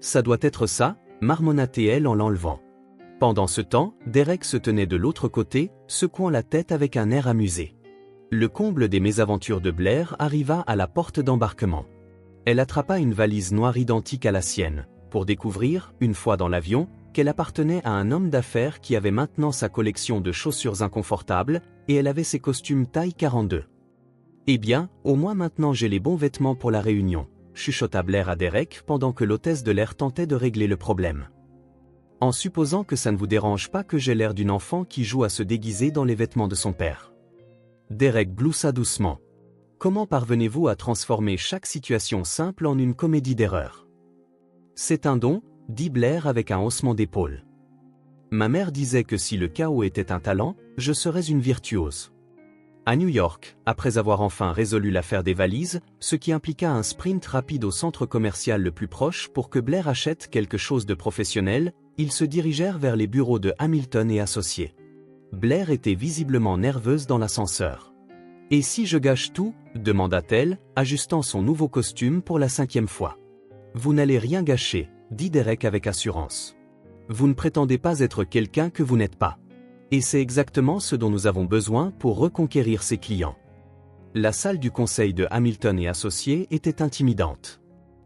Ça doit être ça », marmonna-t-elle en l'enlevant. Pendant ce temps, Derek se tenait de l'autre côté, secouant la tête avec un air amusé. Le comble des mésaventures de Blair arriva à la porte d'embarquement. Elle attrapa une valise noire identique à la sienne, pour découvrir, une fois dans l'avion, qu'elle appartenait à un homme d'affaires qui avait maintenant sa collection de chaussures inconfortables, et elle avait ses costumes taille 42. « Eh bien, au moins maintenant j'ai les bons vêtements pour la réunion », chuchota Blair à Derek pendant que l'hôtesse de l'air tentait de régler le problème. « En supposant que ça ne vous dérange pas que j'ai l'air d'une enfant qui joue à se déguiser dans les vêtements de son père. » Derek gloussa doucement. « Comment parvenez-vous à transformer chaque situation simple en une comédie d'erreur ? » C'est un don, dit Blair avec un haussement d'épaule. Ma mère disait que si le chaos était un talent, je serais une virtuose. À New York, après avoir enfin résolu l'affaire des valises, ce qui impliqua un sprint rapide au centre commercial le plus proche pour que Blair achète quelque chose de professionnel, ils se dirigèrent vers les bureaux de Hamilton et Associés. Blair était visiblement nerveuse dans l'ascenseur. « Et si je gâche tout ?» demanda-t-elle, ajustant son nouveau costume pour la 5e fois. « Vous n'allez rien gâcher », dit Derek avec assurance. « Vous ne prétendez pas être quelqu'un que vous n'êtes pas. Et c'est exactement ce dont nous avons besoin pour reconquérir ses clients. » La salle du conseil de Hamilton et Associés était intimidante.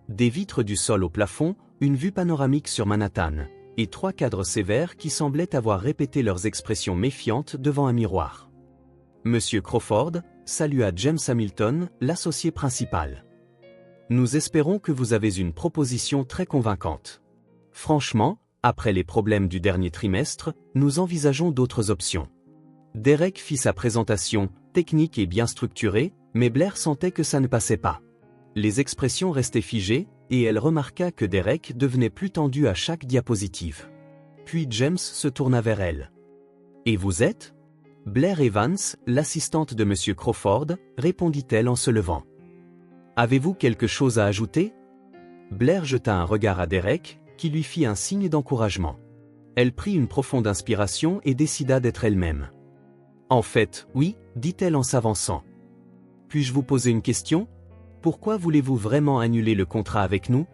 Des vitres du sol au plafond, une vue panoramique sur Manhattan, et 3 cadres sévères qui semblaient avoir répété leurs expressions méfiantes devant un miroir. Monsieur Crawford salua James Hamilton, l'associé principal. « Nous espérons que vous avez une proposition très convaincante. Franchement, après les problèmes du dernier trimestre, nous envisageons d'autres options. » Derek fit sa présentation, technique et bien structurée, mais Blair sentait que ça ne passait pas. Les expressions restaient figées, et elle remarqua que Derek devenait plus tendu à chaque diapositive. Puis James se tourna vers elle. « Et vous êtes ? Blair Evans, l'assistante de M. Crawford, répondit-elle en se levant. Avez-vous quelque chose à ajouter ? Blair jeta un regard à Derek, qui lui fit un signe d'encouragement. Elle prit une profonde inspiration et décida d'être elle-même. En fait, oui, dit-elle en s'avançant. Puis-je vous poser une question ? Pourquoi voulez-vous vraiment annuler le contrat avec nous ?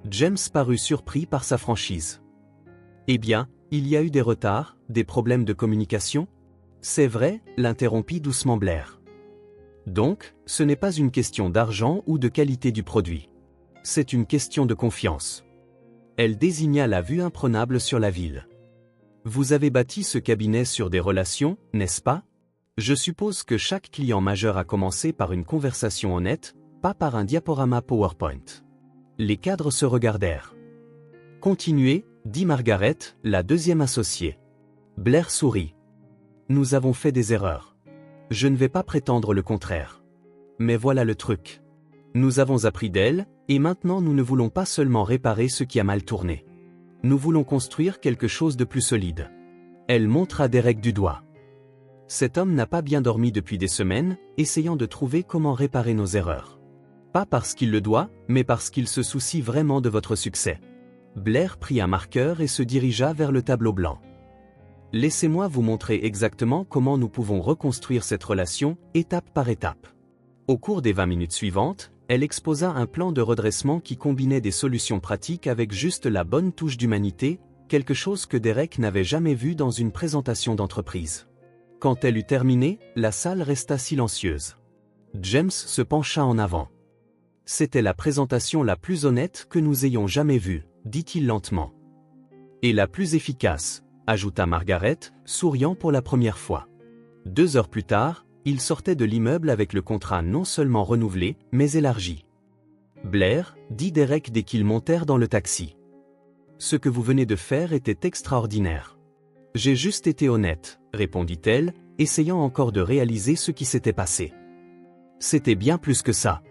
James parut surpris par sa franchise. Eh bien, il y a eu des retards, des problèmes de communication ? C'est vrai, l'interrompit doucement Blair. Donc, ce n'est pas une question d'argent ou de qualité du produit. C'est une question de confiance. Elle désigna la vue imprenable sur la ville. Vous avez bâti ce cabinet sur des relations, n'est-ce pas ? Je suppose que chaque client majeur a commencé par une conversation honnête, pas par un diaporama PowerPoint. Les cadres se regardèrent. Continuez, dit Margaret, la deuxième associée. Blair sourit. Nous avons fait des erreurs. Je ne vais pas prétendre le contraire. Mais voilà le truc. Nous avons appris d'elle, et maintenant nous ne voulons pas seulement réparer ce qui a mal tourné. Nous voulons construire quelque chose de plus solide. Elle montra Derek du doigt. Cet homme n'a pas bien dormi depuis des semaines, essayant de trouver comment réparer nos erreurs. Pas parce qu'il le doit, mais parce qu'il se soucie vraiment de votre succès. Blair prit un marqueur et se dirigea vers le tableau blanc. Laissez-moi vous montrer exactement comment nous pouvons reconstruire cette relation, étape par étape. Au cours des 20 minutes suivantes, elle exposa un plan de redressement qui combinait des solutions pratiques avec juste la bonne touche d'humanité, quelque chose que Derek n'avait jamais vu dans une présentation d'entreprise. Quand elle eut terminé, la salle resta silencieuse. James se pencha en avant. C'était la présentation la plus honnête que nous ayons jamais vue, dit-il lentement. Et la plus efficace, ajouta Margaret, souriant pour la première fois. 2 heures plus tard, il sortait de l'immeuble avec le contrat non seulement renouvelé, mais élargi. Blair, dit Derek dès qu'ils montèrent dans le taxi. Ce que vous venez de faire était extraordinaire. J'ai juste été honnête, répondit-elle, essayant encore de réaliser ce qui s'était passé. C'était bien plus que ça.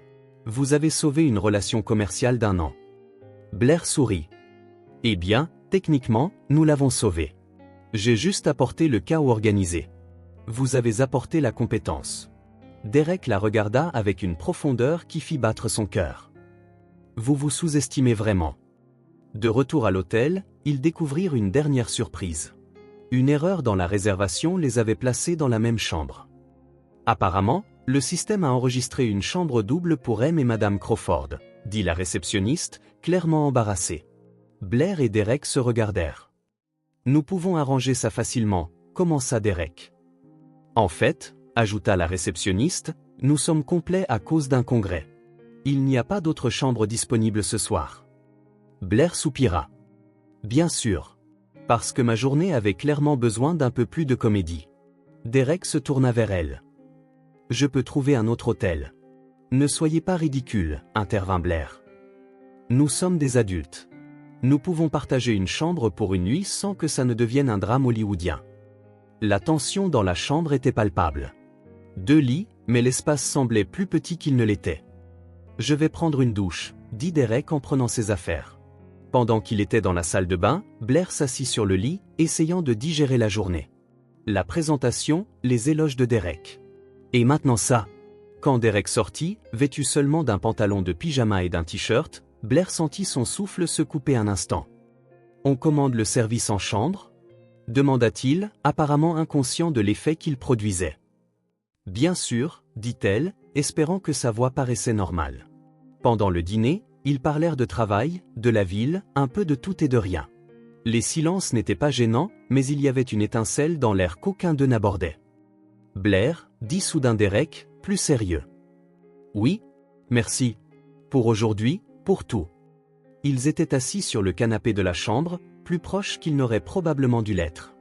Vous avez sauvé une relation commerciale d'1 an. Blair sourit. Eh bien, techniquement, nous l'avons sauvée. J'ai juste apporté le chaos organisé. Vous avez apporté la compétence. Derek la regarda avec une profondeur qui fit battre son cœur. Vous vous sous-estimez vraiment. De retour à l'hôtel, ils découvrirent une dernière surprise. Une erreur dans la réservation les avait placés dans la même chambre. Apparemment, le système a enregistré une chambre double pour M et Madame Crawford, dit la réceptionniste, clairement embarrassée. Blair et Derek se regardèrent. Nous pouvons arranger ça facilement, commença Derek. En fait, ajouta la réceptionniste, nous sommes complets à cause d'un congrès. Il n'y a pas d'autre chambre disponible ce soir. Blair soupira. Bien sûr. Parce que ma journée avait clairement besoin d'un peu plus de comédie. Derek se tourna vers elle. Je peux trouver un autre hôtel. Ne soyez pas ridicule, intervint Blair. Nous sommes des adultes. Nous pouvons partager une chambre pour une nuit sans que ça ne devienne un drame hollywoodien. La tension dans la chambre était palpable. 2 lits, mais l'espace semblait plus petit qu'il ne l'était. Je vais prendre une douche, dit Derek en prenant ses affaires. Pendant qu'il était dans la salle de bain, Blair s'assit sur le lit, essayant de digérer la journée. La présentation, les éloges de Derek. Et maintenant ça. Quand Derek sortit, vêtu seulement d'un pantalon de pyjama et d'un t-shirt, Blair sentit son souffle se couper un instant. On commande le service en chambre ? Demanda-t-il, apparemment inconscient de l'effet qu'il produisait. Bien sûr, dit-elle, espérant que sa voix paraissait normale. Pendant le dîner, ils parlèrent de travail, de la ville, un peu de tout et de rien. Les silences n'étaient pas gênants, mais il y avait une étincelle dans l'air qu'aucun d'eux n'abordait. Blair, dit soudain Derek, plus sérieux. Oui, merci. Pour aujourd'hui, pour tout. Ils étaient assis sur le canapé de la chambre, plus proches qu'ils n'auraient probablement dû l'être.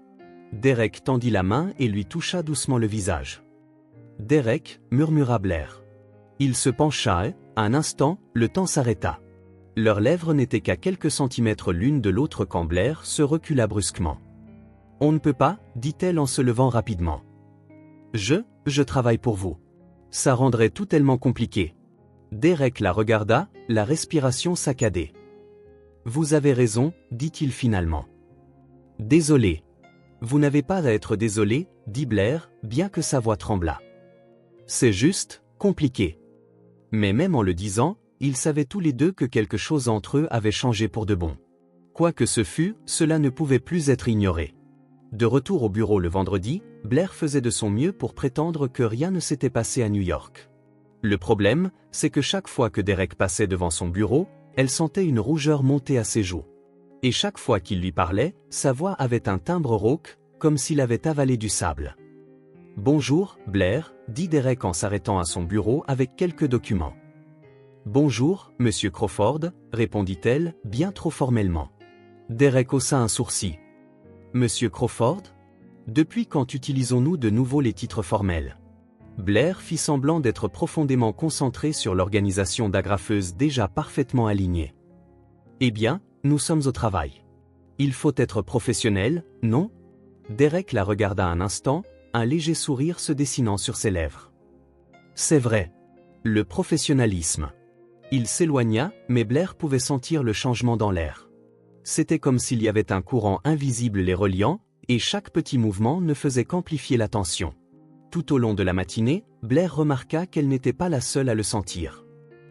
Derek tendit la main et lui toucha doucement le visage. Derek, murmura Blair. Il se pencha et, un instant, le temps s'arrêta. Leurs lèvres n'étaient qu'à quelques centimètres l'une de l'autre quand Blair se recula brusquement. On ne peut pas, dit-elle en se levant rapidement. Je travaille pour vous. Ça rendrait tout tellement compliqué. Derek la regarda, la respiration saccadée. Vous avez raison, dit-il finalement. Désolé. Vous n'avez pas à être désolé, dit Blair, bien que sa voix tremblât. C'est juste, compliqué. Mais même en le disant, ils savaient tous les deux que quelque chose entre eux avait changé pour de bon. Quoi que ce fût, cela ne pouvait plus être ignoré. De retour au bureau le vendredi, Blair faisait de son mieux pour prétendre que rien ne s'était passé à New York. Le problème, c'est que chaque fois que Derek passait devant son bureau, elle sentait une rougeur monter à ses joues. Et chaque fois qu'il lui parlait, sa voix avait un timbre rauque, comme s'il avait avalé du sable. « Bonjour, Blair », dit Derek en s'arrêtant à son bureau avec quelques documents. « Bonjour, Monsieur Crawford », répondit-elle, bien trop formellement. Derek haussa un sourcil. « Monsieur Crawford ? Depuis quand utilisons-nous de nouveau les titres formels ?» Blair fit semblant d'être profondément concentré sur l'organisation d'agrafeuses déjà parfaitement alignée. « Eh bien, nous sommes au travail. Il faut être professionnel, non ?» Derek la regarda un instant, un léger sourire se dessinant sur ses lèvres. « C'est vrai. Le professionnalisme. » Il s'éloigna, mais Blair pouvait sentir le changement dans l'air. C'était comme s'il y avait un courant invisible les reliant, et chaque petit mouvement ne faisait qu'amplifier la tension. Tout au long de la matinée, Blair remarqua qu'elle n'était pas la seule à le sentir.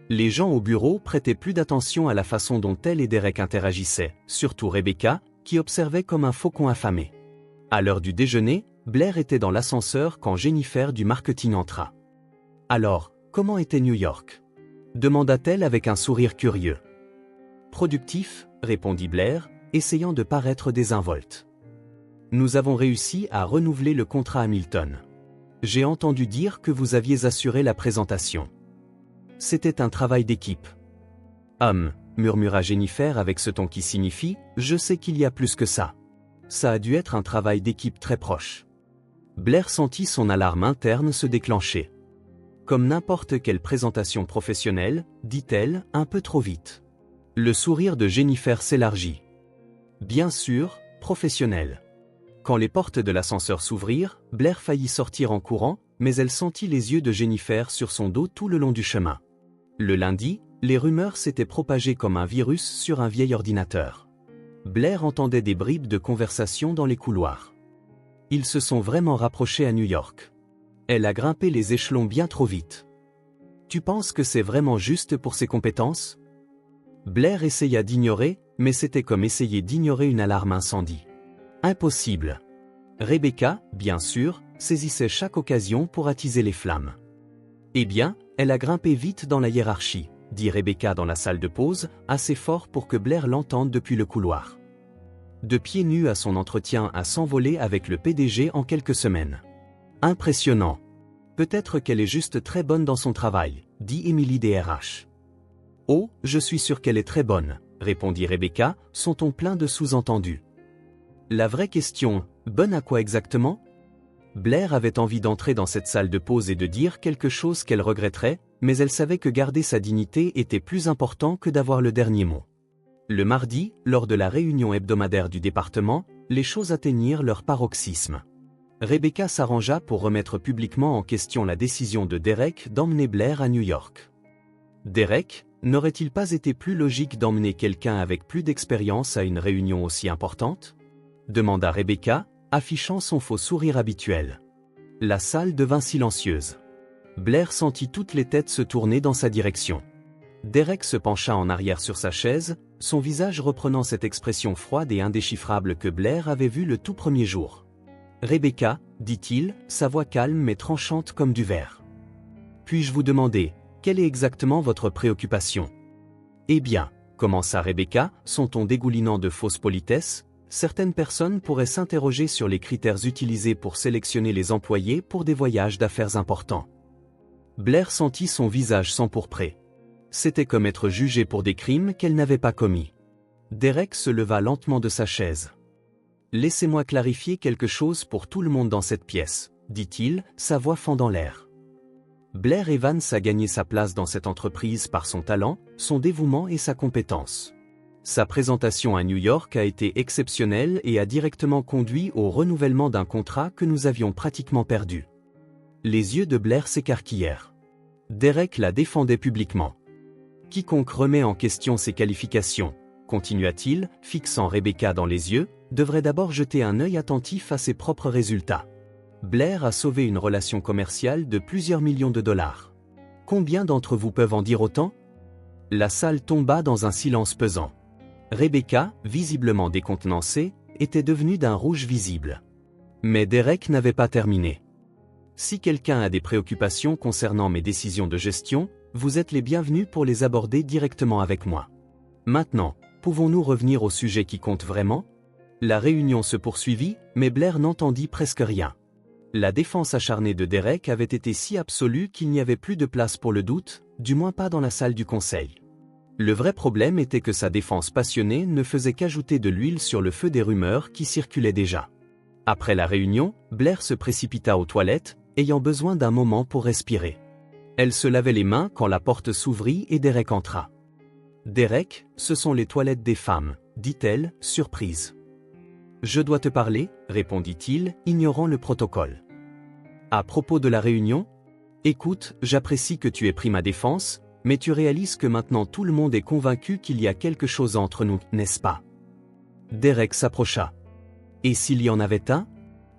Les gens au bureau prêtaient plus d'attention à la façon dont elle et Derek interagissaient, surtout Rebecca, qui observait comme un faucon affamé. À l'heure du déjeuner, Blair était dans l'ascenseur quand Jennifer du marketing entra. « Alors, comment était New York ?» demanda-t-elle avec un sourire curieux. « Productif », répondit Blair, essayant de paraître désinvolte. « Nous avons réussi à renouveler le contrat Hamilton. J'ai entendu dire que vous aviez assuré la présentation. C'était un travail d'équipe. » Murmura Jennifer avec ce ton qui signifie « Je sais qu'il y a plus que ça. » Ça a dû être un travail d'équipe très proche. Blair sentit son alarme interne se déclencher. Comme n'importe quelle présentation professionnelle, dit-elle, un peu trop vite. Le sourire de Jennifer s'élargit. Bien sûr, professionnel. Quand les portes de l'ascenseur s'ouvrirent, Blair faillit sortir en courant, mais elle sentit les yeux de Jennifer sur son dos tout le long du chemin. Le lundi, les rumeurs s'étaient propagées comme un virus sur un vieil ordinateur. Blair entendait des bribes de conversation dans les couloirs. Ils se sont vraiment rapprochés à New York. Elle a grimpé les échelons bien trop vite. Tu penses que c'est vraiment juste pour ses compétences ? Blair essaya d'ignorer, mais c'était comme essayer d'ignorer une alarme incendie. Impossible. Rebecca, bien sûr, saisissait chaque occasion pour attiser les flammes. Eh bien, elle a grimpé vite dans la hiérarchie, dit Rebecca dans la salle de pause, assez fort pour que Blair l'entende depuis le couloir. De pieds nus à son entretien à s'envoler avec le PDG en quelques semaines. Impressionnant. Peut-être qu'elle est juste très bonne dans son travail, dit Emily DRH. Oh, je suis sûre qu'elle est très bonne, répondit Rebecca, son ton plein de sous-entendus. La vraie question, bonne à quoi exactement ? Blair avait envie d'entrer dans cette salle de pause et de dire quelque chose qu'elle regretterait, mais elle savait que garder sa dignité était plus important que d'avoir le dernier mot. Le mardi, lors de la réunion hebdomadaire du département, les choses atteignirent leur paroxysme. Rebecca s'arrangea pour remettre publiquement en question la décision de Derek d'emmener Blair à New York. Derek, n'aurait-il pas été plus logique d'emmener quelqu'un avec plus d'expérience à une réunion aussi importante ? Demanda Rebecca, affichant son faux sourire habituel. La salle devint silencieuse. Blair sentit toutes les têtes se tourner dans sa direction. Derek se pencha en arrière sur sa chaise, son visage reprenant cette expression froide et indéchiffrable que Blair avait vue le tout premier jour. « Rebecca, dit-il, sa voix calme mais tranchante comme du verre. Puis-je vous demander, quelle est exactement votre préoccupation ? » Eh bien, commença Rebecca, son ton dégoulinant de fausse politesse, certaines personnes pourraient s'interroger sur les critères utilisés pour sélectionner les employés pour des voyages d'affaires importants. Blair sentit son visage s'empourprer. C'était comme être jugée pour des crimes qu'elle n'avait pas commis. Derek se leva lentement de sa chaise. « Laissez-moi clarifier quelque chose pour tout le monde dans cette pièce, » dit-il, sa voix fendant l'air. Blair Evans a gagné sa place dans cette entreprise par son talent, son dévouement et sa compétence. Sa présentation à New York a été exceptionnelle et a directement conduit au renouvellement d'un contrat que nous avions pratiquement perdu. Les yeux de Blair s'écarquillèrent. Derek la défendait publiquement. Quiconque remet en question ses qualifications, continua-t-il, fixant Rebecca dans les yeux, devrait d'abord jeter un œil attentif à ses propres résultats. Blair a sauvé une relation commerciale de plusieurs millions de dollars. Combien d'entre vous peuvent en dire autant? La salle tomba dans un silence pesant. Rebecca, visiblement décontenancée, était devenue d'un rouge visible. Mais Derek n'avait pas terminé. Si quelqu'un a des préoccupations concernant mes décisions de gestion, vous êtes les bienvenus pour les aborder directement avec moi. Maintenant, pouvons-nous revenir au sujet qui compte vraiment? La réunion se poursuivit, mais Blair n'entendit presque rien. La défense acharnée de Derek avait été si absolue qu'il n'y avait plus de place pour le doute, du moins pas dans la salle du conseil. Le vrai problème était que sa défense passionnée ne faisait qu'ajouter de l'huile sur le feu des rumeurs qui circulaient déjà. Après la réunion, Blair se précipita aux toilettes, ayant besoin d'un moment pour respirer. Elle se lavait les mains quand la porte s'ouvrit et Derek entra. « Derek, ce sont les toilettes des femmes, » dit-elle, surprise. « Je dois te parler, » répondit-il, ignorant le protocole. « À propos de la réunion? Écoute, j'apprécie que tu aies pris ma défense, mais tu réalises que maintenant tout le monde est convaincu qu'il y a quelque chose entre nous, n'est-ce pas? » Derek s'approcha. « Et s'il y en avait un? »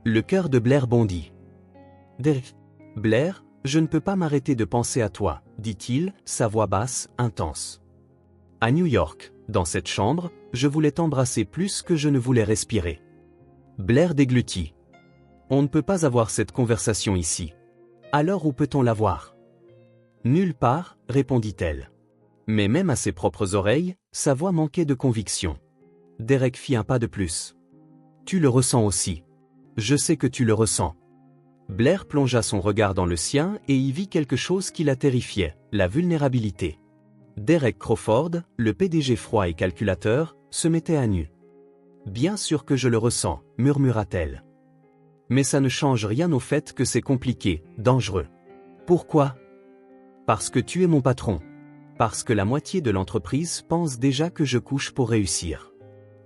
Le cœur de Blair bondit. « Derek. Blair, je ne peux pas m'arrêter de penser à toi, » dit-il, sa voix basse, intense. « À New York, dans cette chambre, je voulais t'embrasser plus que je ne voulais respirer. » Blair déglutit. « On ne peut pas avoir cette conversation ici. Alors où peut-on l'avoir? » « Nulle part, » répondit-elle. Mais même à ses propres oreilles, sa voix manquait de conviction. Derek fit un pas de plus. « Tu le ressens aussi. Je sais que tu le ressens. » Blair plongea son regard dans le sien et y vit quelque chose qui la terrifiait, la vulnérabilité. Derek Crawford, le PDG froid et calculateur, se mettait à nu. « Bien sûr que je le ressens, » murmura-t-elle. « Mais ça ne change rien au fait que c'est compliqué, dangereux. » Pourquoi? Parce que tu es mon patron. Parce que la moitié de l'entreprise pense déjà que je couche pour réussir.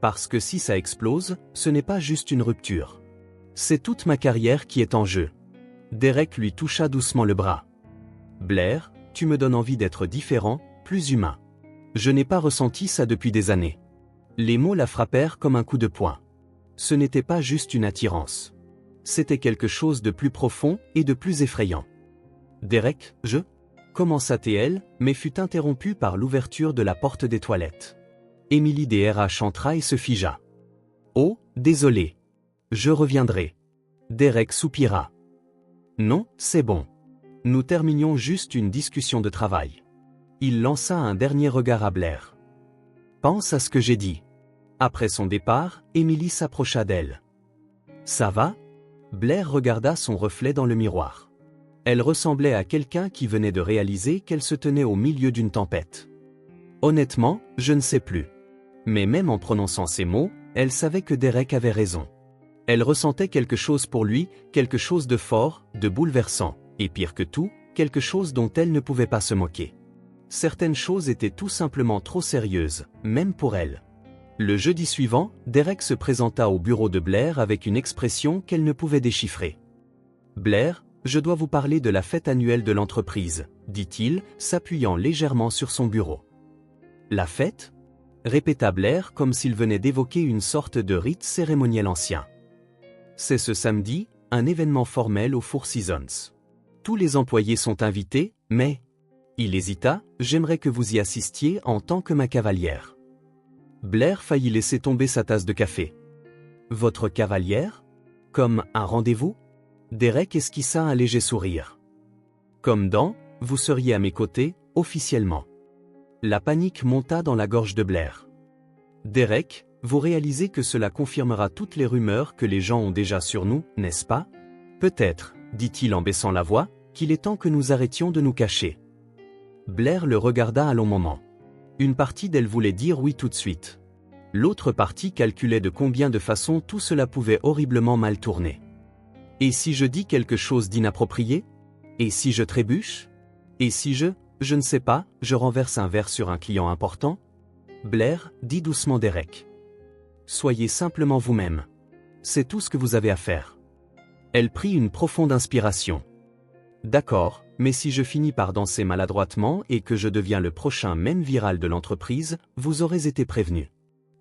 Parce que si ça explose, ce n'est pas juste une rupture. C'est toute ma carrière qui est en jeu. Derek lui toucha doucement le bras. Blair, tu me donnes envie d'être différent, plus humain. Je n'ai pas ressenti ça depuis des années. Les mots la frappèrent comme un coup de poing. Ce n'était pas juste une attirance. C'était quelque chose de plus profond et de plus effrayant. Derek, commença-t-elle, mais fut interrompue par l'ouverture de la porte des toilettes. Émilie DRH entra et se figea. « Oh, désolé. Je reviendrai. » Derek soupira. « Non, c'est bon. Nous terminions juste une discussion de travail. » Il lança un dernier regard à Blair. « Pense à ce que j'ai dit. » Après son départ, Émilie s'approcha d'elle. « Ça va ?» Blair regarda son reflet dans le miroir. Elle ressemblait à quelqu'un qui venait de réaliser qu'elle se tenait au milieu d'une tempête. Honnêtement, je ne sais plus. Mais même en prononçant ces mots, elle savait que Derek avait raison. Elle ressentait quelque chose pour lui, quelque chose de fort, de bouleversant, et pire que tout, quelque chose dont elle ne pouvait pas se moquer. Certaines choses étaient tout simplement trop sérieuses, même pour elle. Le jeudi suivant, Derek se présenta au bureau de Blair avec une expression qu'elle ne pouvait déchiffrer. « Blair, je dois vous parler de la fête annuelle de l'entreprise, » dit-il, s'appuyant légèrement sur son bureau. « La fête ?» répéta Blair comme s'il venait d'évoquer une sorte de rite cérémoniel ancien. « C'est ce samedi, un événement formel au Four Seasons. Tous les employés sont invités, mais... » Il hésita, « J'aimerais que vous y assistiez en tant que ma cavalière. » Blair faillit laisser tomber sa tasse de café. « Votre cavalière? Comme un rendez-vous ?» Derek esquissa un léger sourire. « Comme dans, vous seriez à mes côtés, officiellement. » La panique monta dans la gorge de Blair. « Derek, vous réalisez que cela confirmera toutes les rumeurs que les gens ont déjà sur nous, n'est-ce pas? Peut-être, dit-il en baissant la voix, qu'il est temps que nous arrêtions de nous cacher. » Blair le regarda un long moment. Une partie d'elle voulait dire oui tout de suite. L'autre partie calculait de combien de façons tout cela pouvait horriblement mal tourner. Et si je dis quelque chose d'inapproprié? Et si je trébuche? Et si je ne sais pas, je renverse un verre sur un client important? Blair, dit doucement Derek. Soyez simplement vous-même. C'est tout ce que vous avez à faire. Elle prit une profonde inspiration. D'accord, mais si je finis par danser maladroitement et que je deviens le prochain mème viral de l'entreprise, vous aurez été prévenu.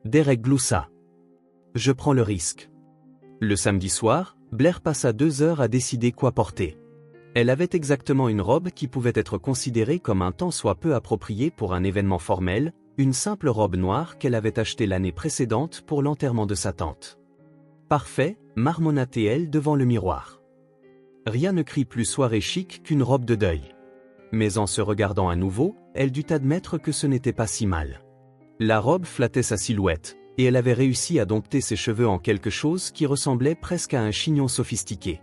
Derek gloussa. Je prends le risque. Le samedi soir, Blair passa 2 heures à décider quoi porter. Elle avait exactement une robe qui pouvait être considérée comme un tant soit peu appropriée pour un événement formel, une simple robe noire qu'elle avait achetée l'année précédente pour l'enterrement de sa tante. Parfait, marmonna-t-elle devant le miroir. Rien ne crie plus soirée chic qu'une robe de deuil. Mais en se regardant à nouveau, elle dut admettre que ce n'était pas si mal. La robe flattait sa silhouette, et elle avait réussi à dompter ses cheveux en quelque chose qui ressemblait presque à un chignon sophistiqué.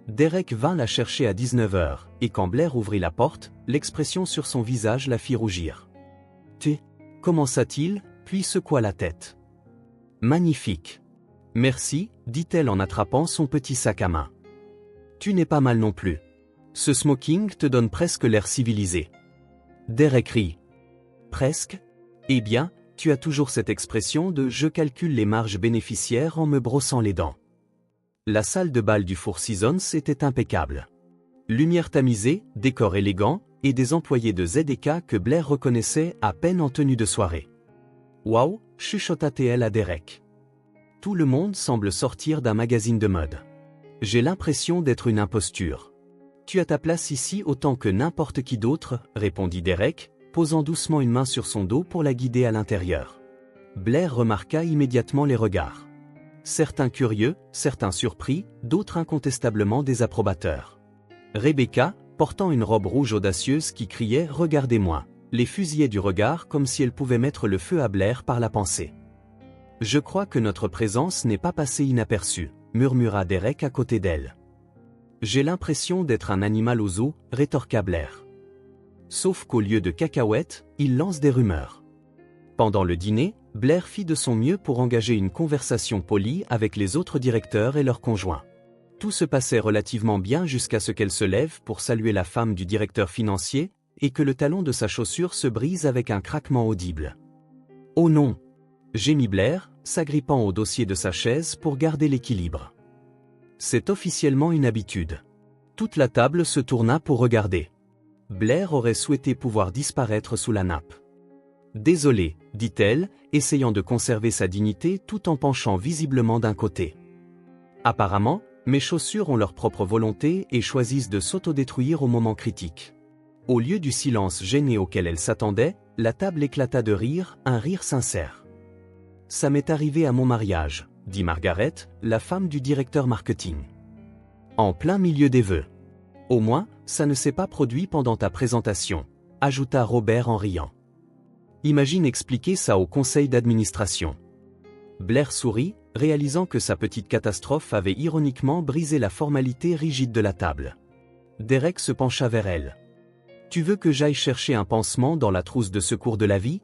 Derek vint la chercher à 19 h, et quand Blair ouvrit la porte, l'expression sur son visage la fit rougir. « Commença-t-il, puis secoua la tête. « Magnifique. »« Merci, dit-elle en attrapant son petit sac à main. « Tu n'es pas mal non plus. Ce smoking te donne presque l'air civilisé. » Derek rit. « Presque ? Eh bien, tu as toujours cette expression de « je calcule les marges bénéficiaires en me brossant les dents ». La salle de bal du Four Seasons était impeccable. Lumière tamisée, décor élégant, et des employés de ZK que Blair reconnaissait à peine en tenue de soirée. « Waouh !» chuchota-t-elle à Derek. « Tout le monde semble sortir d'un magazine de mode. J'ai l'impression d'être une imposture. »« Tu as ta place ici autant que n'importe qui d'autre, » répondit Derek, posant doucement une main sur son dos pour la guider à l'intérieur. Blair remarqua immédiatement les regards. Certains curieux, certains surpris, d'autres incontestablement désapprobateurs. Rebecca, portant une robe rouge audacieuse qui criait « Regardez-moi », les fusillait du regard comme si elle pouvait mettre le feu à Blair par la pensée. « Je crois que notre présence n'est pas passée inaperçue », murmura Derek à côté d'elle. « J'ai l'impression d'être un animal au zoo », rétorqua Blair. Sauf qu'au lieu de cacahuètes, il lance des rumeurs. Pendant le dîner, Blair fit de son mieux pour engager une conversation polie avec les autres directeurs et leurs conjoints. Tout se passait relativement bien jusqu'à ce qu'elle se lève pour saluer la femme du directeur financier, et que le talon de sa chaussure se brise avec un craquement audible. « Oh non !» gémit Blair, s'agrippant au dossier de sa chaise pour garder l'équilibre. C'est officiellement une habitude. Toute la table se tourna pour regarder. Blair aurait souhaité pouvoir disparaître sous la nappe. « Désolée, » dit-elle, essayant de conserver sa dignité tout en penchant visiblement d'un côté. « Apparemment, mes chaussures ont leur propre volonté et choisissent de s'autodétruire au moment critique. » Au lieu du silence gêné auquel elle s'attendait, la table éclata de rire, un rire sincère. « Ça m'est arrivé à mon mariage, » dit Margaret, la femme du directeur marketing. « En plein milieu des vœux. Au moins, ça ne s'est pas produit pendant ta présentation, » ajouta Robert en riant. Imagine expliquer ça au conseil d'administration. Blair sourit, réalisant que sa petite catastrophe avait ironiquement brisé la formalité rigide de la table. Derek se pencha vers elle. « Tu veux que j'aille chercher un pansement dans la trousse de secours de la vie ?»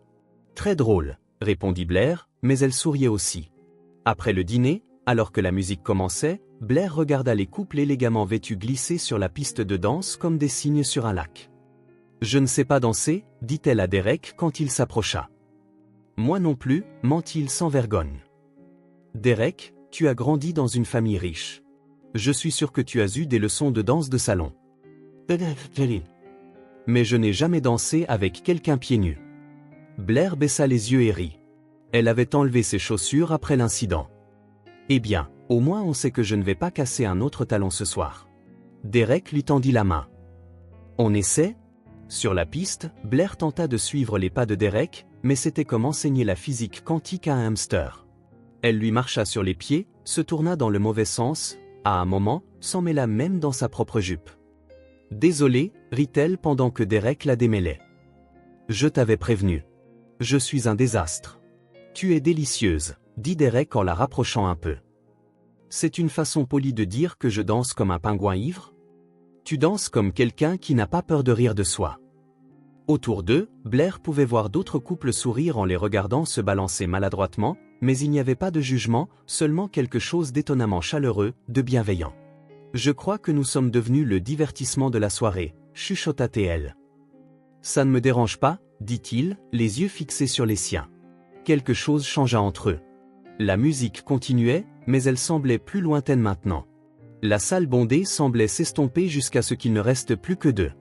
Très drôle, répondit Blair, mais elle souriait aussi. Après le dîner, alors que la musique commençait, Blair regarda les couples élégamment vêtus glisser sur la piste de danse comme des cygnes sur un lac. « Je ne sais pas danser, » dit-elle à Derek quand il s'approcha. « Moi non plus, ment-il sans vergogne. »« Derek, tu as grandi dans une famille riche. Je suis sûr que tu as eu des leçons de danse de salon. »« Mais je n'ai jamais dansé avec quelqu'un pieds nus. » Blair baissa les yeux et rit. Elle avait enlevé ses chaussures après l'incident. « Eh bien, au moins on sait que je ne vais pas casser un autre talon ce soir. » Derek lui tendit la main. « On essaie ?» Sur la piste, Blair tenta de suivre les pas de Derek, mais c'était comme enseigner la physique quantique à un hamster. Elle lui marcha sur les pieds, se tourna dans le mauvais sens, à un moment, s'en mêla même dans sa propre jupe. « Désolée, » rit-elle pendant que Derek la démêlait. « Je t'avais prévenu. Je suis un désastre. »« Tu es délicieuse, » dit Derek en la rapprochant un peu. « C'est une façon polie de dire que je danse comme un pingouin ivre ? Tu danses comme quelqu'un qui n'a pas peur de rire de soi. » Autour d'eux, Blair pouvait voir d'autres couples sourire en les regardant se balancer maladroitement, mais il n'y avait pas de jugement, seulement quelque chose d'étonnamment chaleureux, de bienveillant. « Je crois que nous sommes devenus le divertissement de la soirée, » chuchota-t-elle. « Ça ne me dérange pas, » dit-il, les yeux fixés sur les siens. Quelque chose changea entre eux. La musique continuait, mais elle semblait plus lointaine maintenant. La salle bondée semblait s'estomper jusqu'à ce qu'il ne reste plus que deux.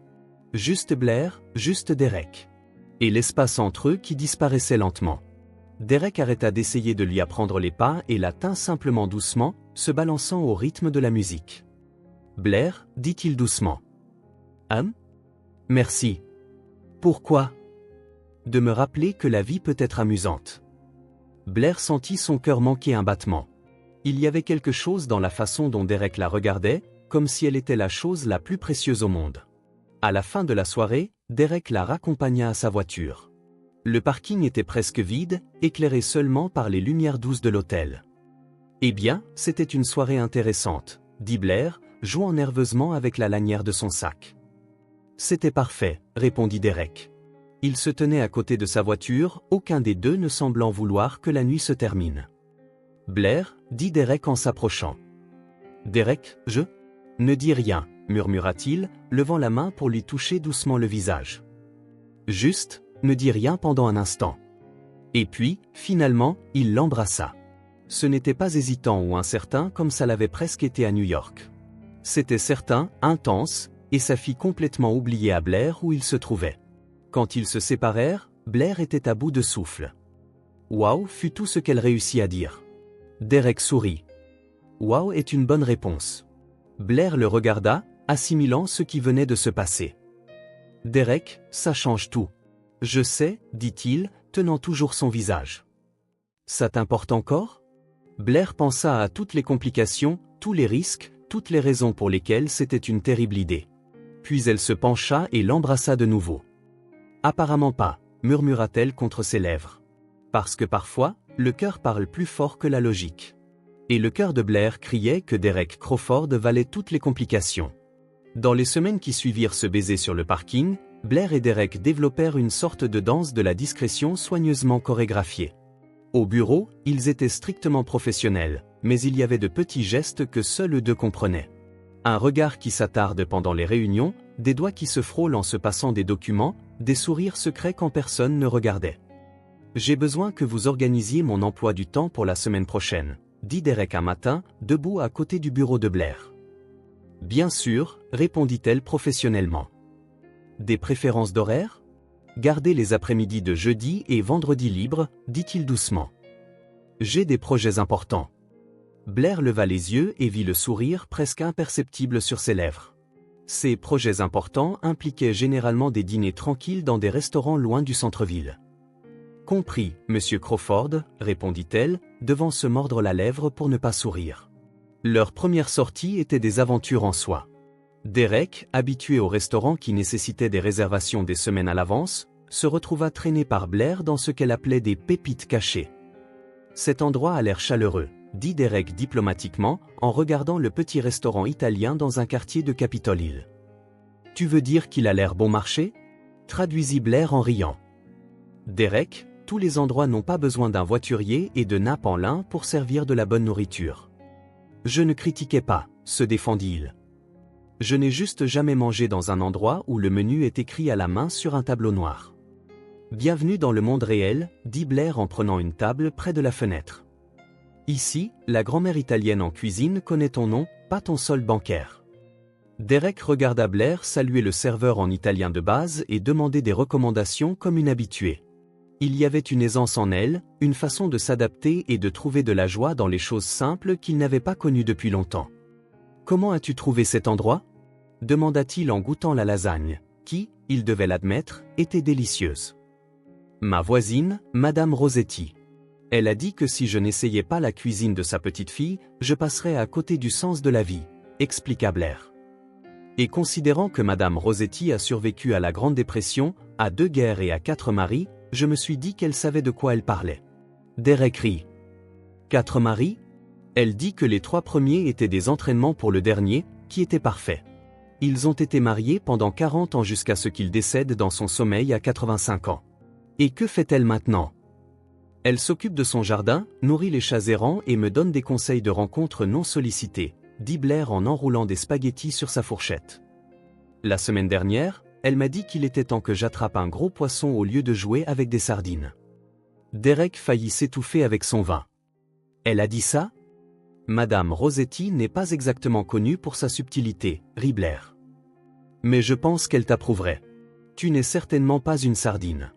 Juste Blair, juste Derek. Et l'espace entre eux qui disparaissait lentement. Derek arrêta d'essayer de lui apprendre les pas et la tint simplement doucement, se balançant au rythme de la musique. Blair, dit-il doucement. Merci. Pourquoi? De me rappeler que la vie peut être amusante. Blair sentit son cœur manquer un battement. Il y avait quelque chose dans la façon dont Derek la regardait, comme si elle était la chose la plus précieuse au monde. À la fin de la soirée, Derek la raccompagna à sa voiture. Le parking était presque vide, éclairé seulement par les lumières douces de l'hôtel. Eh bien, c'était une soirée intéressante, dit Blair, jouant nerveusement avec la lanière de son sac. C'était parfait, répondit Derek. Il se tenait à côté de sa voiture, aucun des deux ne semblant vouloir que la nuit se termine. Blair, dit Derek en s'approchant. Derek, Ne dis rien, murmura-t-il, levant la main pour lui toucher doucement le visage. Juste, ne dis rien pendant un instant. Et puis, finalement, il l'embrassa. Ce n'était pas hésitant ou incertain comme ça l'avait presque été à New York. C'était certain, intense, et ça fit complètement oublier à Blair où il se trouvait. Quand ils se séparèrent, Blair était à bout de souffle. Wow fut tout ce qu'elle réussit à dire. Derek sourit. Wow est une bonne réponse. Blair le regarda, assimilant ce qui venait de se passer. Derek, ça change tout. Je sais, dit-il, tenant toujours son visage. Ça t'importe encore? Blair pensa à toutes les complications, tous les risques, toutes les raisons pour lesquelles c'était une terrible idée. Puis elle se pencha et l'embrassa de nouveau. Apparemment pas, murmura-t-elle contre ses lèvres. Parce que parfois, le cœur parle plus fort que la logique. Et le cœur de Blair criait que Derek Crawford valait toutes les complications. Dans les semaines qui suivirent ce baiser sur le parking, Blair et Derek développèrent une sorte de danse de la discrétion soigneusement chorégraphiée. Au bureau, ils étaient strictement professionnels, mais il y avait de petits gestes que seuls eux deux comprenaient. Un regard qui s'attarde pendant les réunions, des doigts qui se frôlent en se passant des documents, des sourires secrets quand personne ne regardait. J'ai besoin que vous organisiez mon emploi du temps pour la semaine prochaine, dit Derek un matin, debout à côté du bureau de Blair. Bien sûr, répondit-elle professionnellement. Des préférences d'horaire? Gardez les après-midi de jeudi et vendredi libres, dit-il doucement. J'ai des projets importants. Blair leva les yeux et vit le sourire presque imperceptible sur ses lèvres. Ces projets importants impliquaient généralement des dîners tranquilles dans des restaurants loin du centre-ville. Compris, Monsieur Crawford, répondit-elle, devant se mordre la lèvre pour ne pas sourire. Leur première sortie était des aventures en soi. Derek, habitué aux restaurants qui nécessitaient des réservations des semaines à l'avance, se retrouva traîné par Blair dans ce qu'elle appelait des pépites cachées. Cet endroit a l'air chaleureux, dit Derek diplomatiquement, en regardant le petit restaurant italien dans un quartier de Capitol Hill. Tu veux dire qu'il a l'air bon marché? Traduisit Blair en riant. Derek, tous les endroits n'ont pas besoin d'un voiturier et de nappes en lin pour servir de la bonne nourriture. Je ne critiquais pas, se défendit-il. Je n'ai juste jamais mangé dans un endroit où le menu est écrit à la main sur un tableau noir. Bienvenue dans le monde réel, dit Blair en prenant une table près de la fenêtre. Ici, la grand-mère italienne en cuisine connaît ton nom, pas ton solde bancaire. Derek regarda Blair saluer le serveur en italien de base et demander des recommandations comme une habituée. Il y avait une aisance en elle, une façon de s'adapter et de trouver de la joie dans les choses simples qu'il n'avait pas connues depuis longtemps. Comment as-tu trouvé cet endroit? Demanda-t-il en goûtant la lasagne, qui, il devait l'admettre, était délicieuse. Ma voisine, Madame Rossetti. Elle a dit que si je n'essayais pas la cuisine de sa petite fille, je passerais à côté du sens de la vie, expliqua Blair. Et considérant que Madame Rossetti a survécu à la Grande Dépression, à 2 guerres et à 4 maris, je me suis dit qu'elle savait de quoi elle parlait. Derek rit. 4 maris? Elle dit que les 3 premiers étaient des entraînements pour le dernier, qui était parfait. Ils ont été mariés pendant 40 ans jusqu'à ce qu'il décède dans son sommeil à 85 ans. Et que fait-elle maintenant? Elle s'occupe de son jardin, nourrit les chats errants et me donne des conseils de rencontres non sollicités, dit Blair en enroulant des spaghettis sur sa fourchette. La semaine dernière, elle m'a dit qu'il était temps que j'attrape un gros poisson au lieu de jouer avec des sardines. Derek faillit s'étouffer avec son vin. Elle a dit ça? Madame Rossetti n'est pas exactement connue pour sa subtilité, rit Blair. Mais je pense qu'elle t'approuverait. Tu n'es certainement pas une sardine.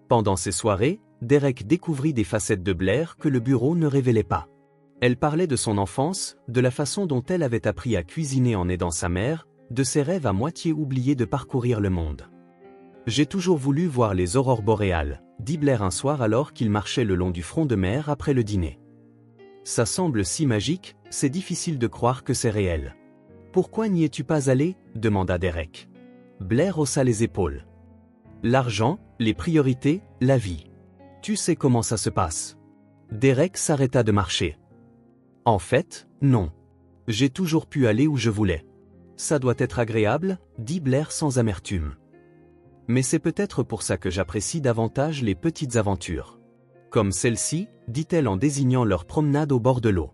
Pendant ces soirées, Derek découvrit des facettes de Blair que le bureau ne révélait pas. Elle parlait de son enfance, de la façon dont elle avait appris à cuisiner en aidant sa mère, de ses rêves à moitié oubliés de parcourir le monde. « J'ai toujours voulu voir les aurores boréales », dit Blair un soir alors qu'il marchait le long du front de mer après le dîner. « Ça semble si magique, c'est difficile de croire que c'est réel. »« Pourquoi n'y es-tu pas allé ?» demanda Derek. Blair haussa les épaules. « L'argent, les priorités, la vie. Tu sais comment ça se passe. » Derek s'arrêta de marcher. « En fait, non. J'ai toujours pu aller où je voulais. Ça doit être agréable, dit Blair sans amertume. Mais c'est peut-être pour ça que j'apprécie davantage les petites aventures. Comme celle-ci, dit-elle en désignant leur promenade au bord de l'eau.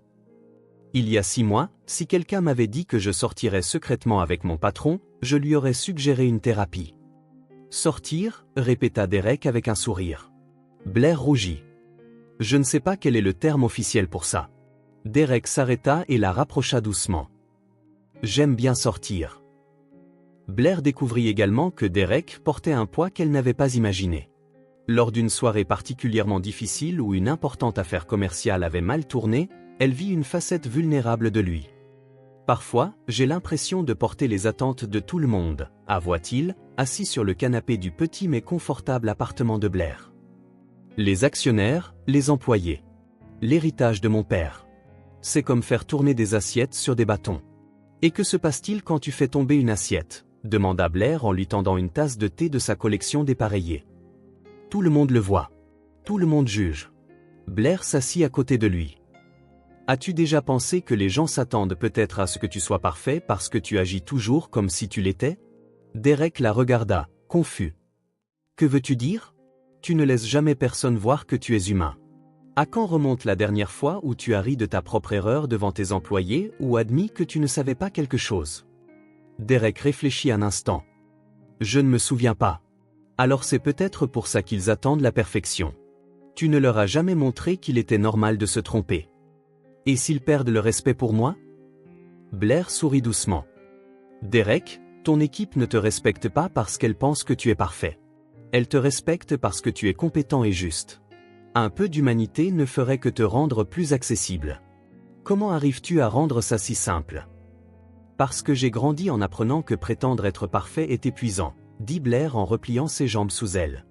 Il y a 6 mois, si quelqu'un m'avait dit que je sortirais secrètement avec mon patron, je lui aurais suggéré une thérapie. Sortir, répéta Derek avec un sourire. Blair rougit. Je ne sais pas quel est le terme officiel pour ça. Derek s'arrêta et la rapprocha doucement. J'aime bien sortir. Blair découvrit également que Derek portait un poids qu'elle n'avait pas imaginé. Lors d'une soirée particulièrement difficile où une importante affaire commerciale avait mal tourné, elle vit une facette vulnérable de lui. Parfois, j'ai l'impression de porter les attentes de tout le monde, avoua-t-il, assis sur le canapé du petit mais confortable appartement de Blair. Les actionnaires, les employés. L'héritage de mon père. C'est comme faire tourner des assiettes sur des bâtons. Et que se passe-t-il quand tu fais tomber une assiette ? Demanda Blair en lui tendant une tasse de thé de sa collection dépareillée. Tout le monde le voit. Tout le monde juge. Blair s'assit à côté de lui. As-tu déjà pensé que les gens s'attendent peut-être à ce que tu sois parfait parce que tu agis toujours comme si tu l'étais ? Derek la regarda, confus. Que veux-tu dire ? Tu ne laisses jamais personne voir que tu es humain. À quand remonte la dernière fois où tu as ri de ta propre erreur devant tes employés ou admis que tu ne savais pas quelque chose ? Derek réfléchit un instant. Je ne me souviens pas. Alors c'est peut-être pour ça qu'ils attendent la perfection. Tu ne leur as jamais montré qu'il était normal de se tromper. Et s'ils perdent le respect pour moi ? Blair sourit doucement. Derek, ton équipe ne te respecte pas parce qu'elle pense que tu es parfait. Elle te respecte parce que tu es compétent et juste. Un peu d'humanité ne ferait que te rendre plus accessible. Comment arrives-tu à rendre ça si simple ? Parce que j'ai grandi en apprenant que prétendre être parfait est épuisant, dit Blair en repliant ses jambes sous elle.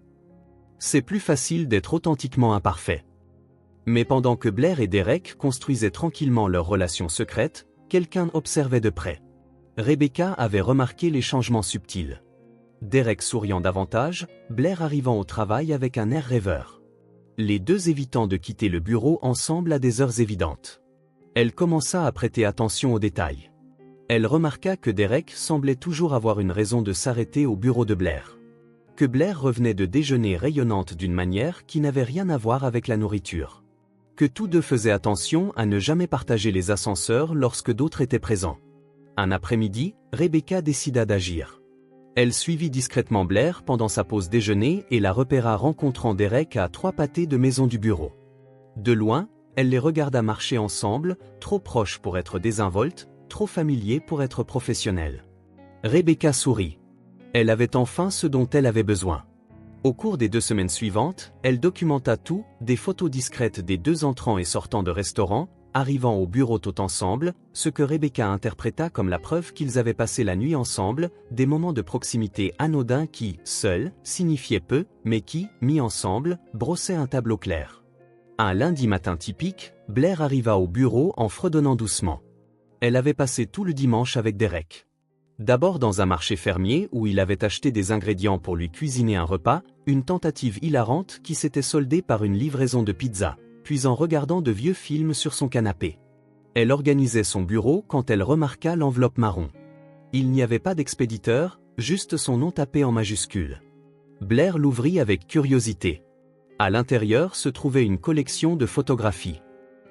C'est plus facile d'être authentiquement imparfait. Mais pendant que Blair et Derek construisaient tranquillement leur relation secrète, quelqu'un observait de près. Rebecca avait remarqué les changements subtils. Derek souriant davantage, Blair arrivant au travail avec un air rêveur. Les deux évitant de quitter le bureau ensemble à des heures évidentes. Elle commença à prêter attention aux détails. Elle remarqua que Derek semblait toujours avoir une raison de s'arrêter au bureau de Blair. Que Blair revenait de déjeuner rayonnante d'une manière qui n'avait rien à voir avec la nourriture. Que tous deux faisaient attention à ne jamais partager les ascenseurs lorsque d'autres étaient présents. Un après-midi, Rebecca décida d'agir. Elle suivit discrètement Blair pendant sa pause déjeuner et la repéra rencontrant Derek à 3 pâtés de maison du bureau. De loin, elle les regarda marcher ensemble, trop proches pour être désinvoltes, trop familiers pour être professionnels. Rebecca sourit. Elle avait enfin ce dont elle avait besoin. Au cours des 2 semaines suivantes, elle documenta tout, des photos discrètes des 2 entrants et sortants de restaurants, arrivant au bureau tout ensemble, ce que Rebecca interpréta comme la preuve qu'ils avaient passé la nuit ensemble, des moments de proximité anodins qui, seuls, signifiaient peu, mais qui, mis ensemble, brossaient un tableau clair. Un lundi matin typique, Blair arriva au bureau en fredonnant doucement. Elle avait passé tout le dimanche avec Derek. D'abord dans un marché fermier où il avait acheté des ingrédients pour lui cuisiner un repas, une tentative hilarante qui s'était soldée par une livraison de pizza. Puis en regardant de vieux films sur son canapé. Elle organisait son bureau quand elle remarqua l'enveloppe marron. Il n'y avait pas d'expéditeur, juste son nom tapé en majuscules. Blair l'ouvrit avec curiosité. À l'intérieur se trouvait une collection de photographies.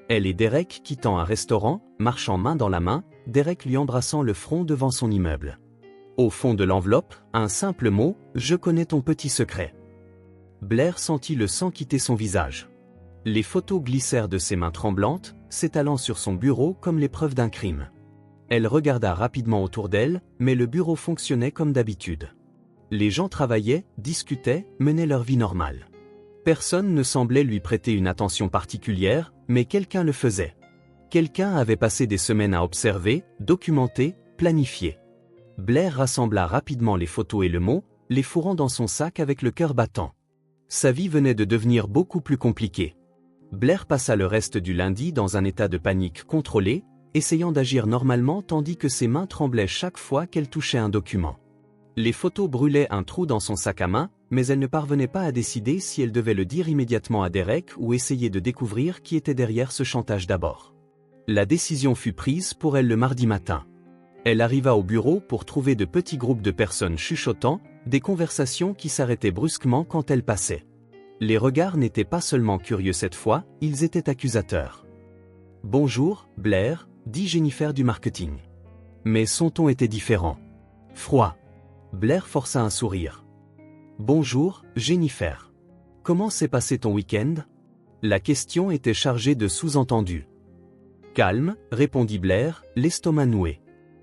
Elle et Derek quittant un restaurant, marchant main dans la main, Derek lui embrassant le front devant son immeuble. Au fond de l'enveloppe, un simple mot, « Je connais ton petit secret ». Blair sentit le sang quitter son visage. Les photos glissèrent de ses mains tremblantes, s'étalant sur son bureau comme les preuves d'un crime. Elle regarda rapidement autour d'elle, mais le bureau fonctionnait comme d'habitude. Les gens travaillaient, discutaient, menaient leur vie normale. Personne ne semblait lui prêter une attention particulière, mais quelqu'un le faisait. Quelqu'un avait passé des semaines à observer, documenter, planifier. Blair rassembla rapidement les photos et le mot, les fourrant dans son sac avec le cœur battant. Sa vie venait de devenir beaucoup plus compliquée. Blair passa le reste du lundi dans un état de panique contrôlée, essayant d'agir normalement tandis que ses mains tremblaient chaque fois qu'elle touchait un document. Les photos brûlaient un trou dans son sac à main, mais elle ne parvenait pas à décider si elle devait le dire immédiatement à Derek ou essayer de découvrir qui était derrière ce chantage d'abord. La décision fut prise pour elle le mardi matin. Elle arriva au bureau pour trouver de petits groupes de personnes chuchotant, des conversations qui s'arrêtaient brusquement quand elle passait. Les regards n'étaient pas seulement curieux cette fois, ils étaient accusateurs. « Bonjour, Blair », dit Jennifer du marketing. Mais son ton était différent. Froid. Blair força un sourire. « Bonjour, Jennifer. Comment s'est passé ton week-end » La question était chargée de sous-entendus. « Calme », répondit Blair, l'estomac noué.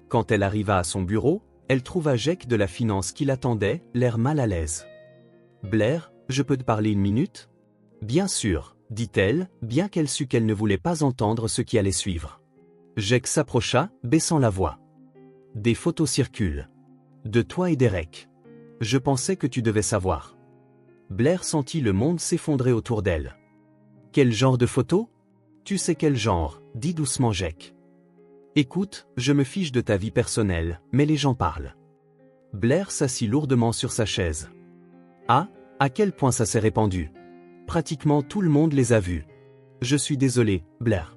Quand elle arriva à son bureau, elle trouva Jake de la finance qui l'attendait, l'air mal à l'aise. « Blair, je peux te parler une minute ?» « Bien sûr, » dit-elle, bien qu'elle sût qu'elle ne voulait pas entendre ce qui allait suivre. Jake s'approcha, baissant la voix. « Des photos circulent. De toi et Derek. Je pensais que tu devais savoir. » Blair sentit le monde s'effondrer autour d'elle. « Quel genre de photos ? » « Tu sais quel genre, » dit doucement Jake. « Écoute, je me fiche de ta vie personnelle, mais les gens parlent. » Blair s'assit lourdement sur sa chaise. « Ah, à quel point ça s'est répandu ? Pratiquement tout le monde les a vus. Je suis désolé, Blair. »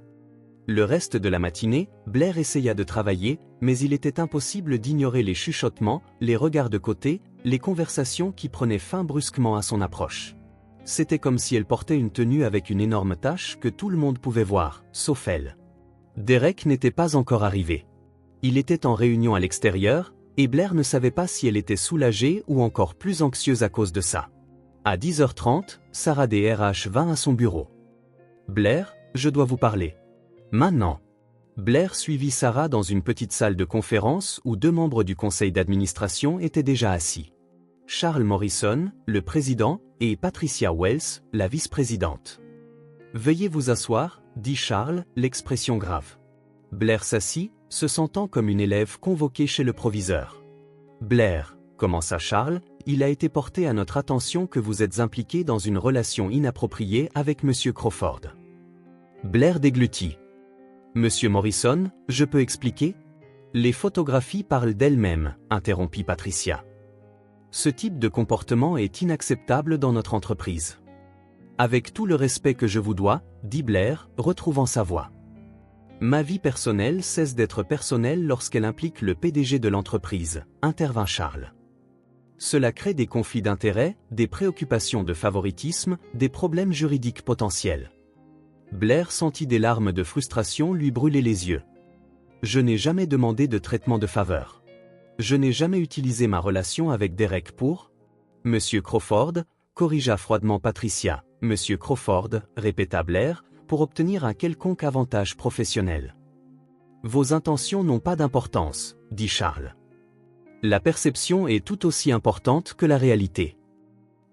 Le reste de la matinée, Blair essaya de travailler, mais il était impossible d'ignorer les chuchotements, les regards de côté, les conversations qui prenaient fin brusquement à son approche. C'était comme si elle portait une tenue avec une énorme tache que tout le monde pouvait voir, sauf elle. Derek n'était pas encore arrivé. Il était en réunion à l'extérieur, et Blair ne savait pas si elle était soulagée ou encore plus anxieuse à cause de ça. À 10h30, Sarah des RH vint à son bureau. « Blair, je dois vous parler. » « Maintenant. » Blair suivit Sarah dans une petite salle de conférence où 2 membres du conseil d'administration étaient déjà assis. Charles Morrison, le président, et Patricia Wells, la vice-présidente. « Veuillez vous asseoir, » dit Charles, l'expression grave. Blair s'assit, se sentant comme une élève convoquée chez le proviseur. « Blair, » commença Charles, « il a été porté à notre attention que vous êtes impliqué dans une relation inappropriée avec M. Crawford. » Blair déglutit. « Monsieur Morrison, je peux expliquer ? » « Les photographies parlent d'elles-mêmes, » interrompit Patricia. « Ce type de comportement est inacceptable dans notre entreprise. »« Avec tout le respect que je vous dois, » dit Blair, retrouvant sa voix. « Ma vie personnelle cesse d'être personnelle lorsqu'elle implique le PDG de l'entreprise, » intervint Charles. « Cela crée des conflits d'intérêts, des préoccupations de favoritisme, des problèmes juridiques potentiels. » Blair sentit des larmes de frustration lui brûler les yeux. « Je n'ai jamais demandé de traitement de faveur. Je n'ai jamais utilisé ma relation avec Derek pour... » « Monsieur Crawford, » corrigea froidement Patricia. « Monsieur Crawford, » répéta Blair, « pour obtenir un quelconque avantage professionnel. »« Vos intentions n'ont pas d'importance, » dit Charles. « La perception est tout aussi importante que la réalité. »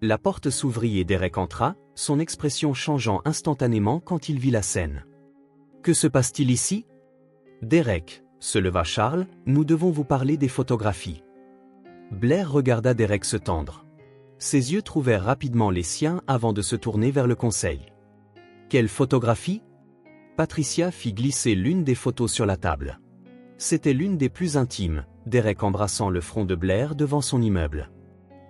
La porte s'ouvrit et Derek entra, son expression changeant instantanément quand il vit la scène. « Que se passe-t-il ici ?» « Derek, » se leva Charles, « nous devons vous parler des photographies. » Blair regarda Derek se tendre. Ses yeux trouvèrent rapidement les siens avant de se tourner vers le conseil. « Quelle photographie ?» Patricia fit glisser l'une des photos sur la table. C'était l'une des plus intimes, Derek embrassant le front de Blair devant son immeuble.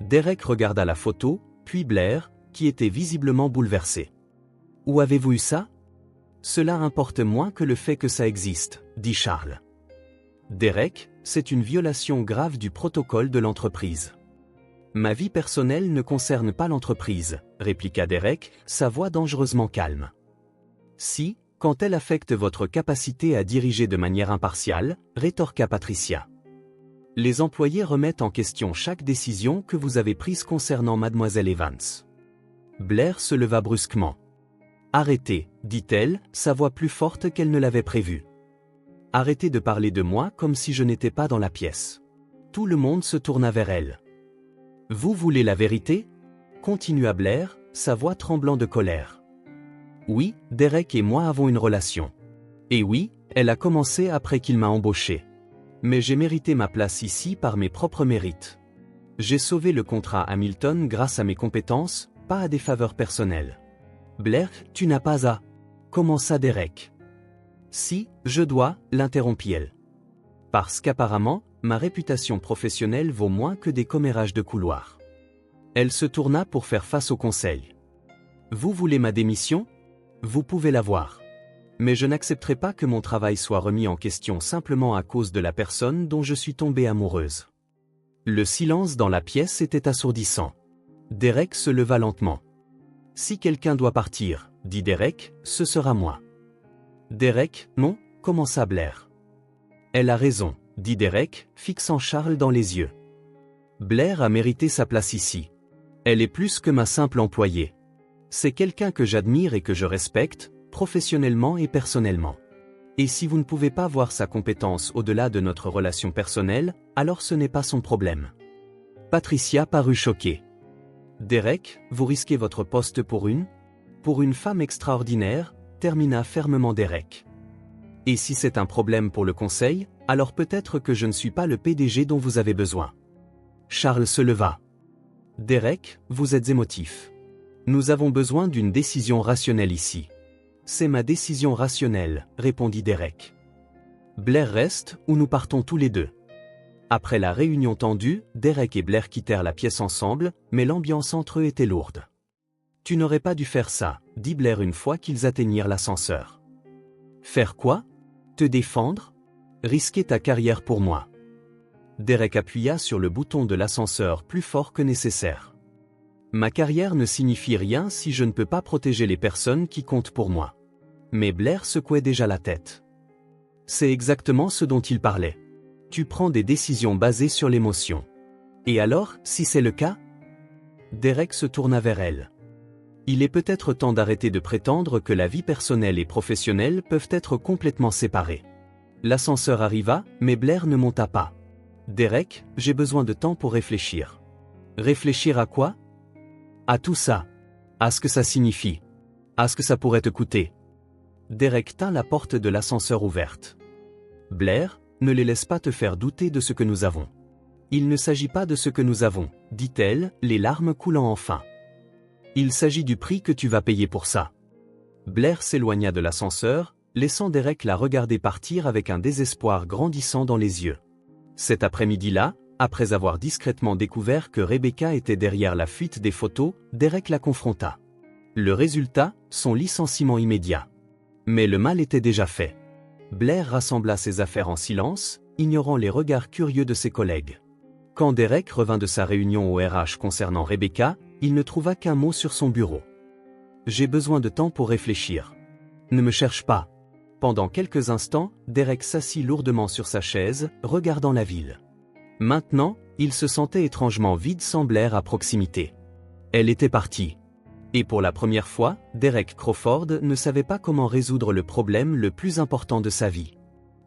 Derek regarda la photo, puis Blair, qui était visiblement bouleversé. « Où avez-vous eu ça ? » « Cela importe moins que le fait que ça existe, » dit Charles. « Derek, c'est une violation grave du protocole de l'entreprise. »« Ma vie personnelle ne concerne pas l'entreprise, » répliqua Derek, sa voix dangereusement calme. « Si, quand elle affecte votre capacité à diriger de manière impartiale, » rétorqua Patricia. « Les employés remettent en question chaque décision que vous avez prise concernant Mademoiselle Evans. » Blair se leva brusquement. « Arrêtez, » dit-elle, sa voix plus forte qu'elle ne l'avait prévu. « Arrêtez de parler de moi comme si je n'étais pas dans la pièce. » Tout le monde se tourna vers elle. « Vous voulez la vérité ?» continua Blair, sa voix tremblant de colère. Oui, Derek et moi avons une relation. Et oui, elle a commencé après qu'il m'a embauché. Mais j'ai mérité ma place ici par mes propres mérites. J'ai sauvé le contrat Hamilton grâce à mes compétences, pas à des faveurs personnelles. Blair, tu n'as pas à... Commença Derek. Si, je dois, l'interrompit-elle. Parce qu'apparemment, ma réputation professionnelle vaut moins que des commérages de couloir. Elle se tourna pour faire face au conseil. Vous voulez ma démission? Vous pouvez l'avoir. Mais je n'accepterai pas que mon travail soit remis en question simplement à cause de la personne dont je suis tombée amoureuse. Le silence dans la pièce était assourdissant. Derek se leva lentement. Si quelqu'un doit partir, dit Derek, ce sera moi. Derek, non, commença Blair. Elle a raison, dit Derek, fixant Charles dans les yeux. Blair a mérité sa place ici. Elle est plus que ma simple employée. C'est quelqu'un que j'admire et que je respecte, professionnellement et personnellement. Et si vous ne pouvez pas voir sa compétence au-delà de notre relation personnelle, alors ce n'est pas son problème. Patricia parut choquée. Derek, vous risquez votre poste pour une femme extraordinaire, termina fermement Derek. Et si c'est un problème pour le conseil, alors peut-être que je ne suis pas le PDG dont vous avez besoin. Charles se leva. Derek, vous êtes émotif. Nous avons besoin d'une décision rationnelle ici. C'est ma décision rationnelle, répondit Derek. Blair reste ou nous partons tous les deux. Après la réunion tendue, Derek et Blair quittèrent la pièce ensemble, mais l'ambiance entre eux était lourde. Tu n'aurais pas dû faire ça, dit Blair une fois qu'ils atteignirent l'ascenseur. Faire quoi? Te défendre? Risquer ta carrière pour moi. Derek appuya sur le bouton de l'ascenseur plus fort que nécessaire. Ma carrière ne signifie rien si je ne peux pas protéger les personnes qui comptent pour moi. Mais Blair secouait déjà la tête. C'est exactement ce dont il parlait. Tu prends des décisions basées sur l'émotion. Et alors, si c'est le cas? Derek se tourna vers elle. Il est peut-être temps d'arrêter de prétendre que la vie personnelle et professionnelle peuvent être complètement séparées. L'ascenseur arriva, mais Blair ne monta pas. Derek, j'ai besoin de temps pour réfléchir. Réfléchir à quoi? À tout ça. À ce que ça signifie. À ce que ça pourrait te coûter. Derek tint la porte de l'ascenseur ouverte. Blair, ne les laisse pas te faire douter de ce que nous avons. Il ne s'agit pas de ce que nous avons, dit-elle, les larmes coulant enfin. Il s'agit du prix que tu vas payer pour ça. Blair s'éloigna de l'ascenseur, laissant Derek la regarder partir avec un désespoir grandissant dans les yeux. Cet après-midi-là, après avoir discrètement découvert que Rebecca était derrière la fuite des photos, Derek la confronta. Le résultat, son licenciement immédiat. Mais le mal était déjà fait. Blair rassembla ses affaires en silence, ignorant les regards curieux de ses collègues. Quand Derek revint de sa réunion au RH concernant Rebecca, il ne trouva qu'un mot sur son bureau. « J'ai besoin de temps pour réfléchir. Ne me cherche pas. » Pendant quelques instants, Derek s'assit lourdement sur sa chaise, regardant la ville. Maintenant, il se sentait étrangement vide sans Blair à proximité. Elle était partie. Et pour la première fois, Derek Crawford ne savait pas comment résoudre le problème le plus important de sa vie.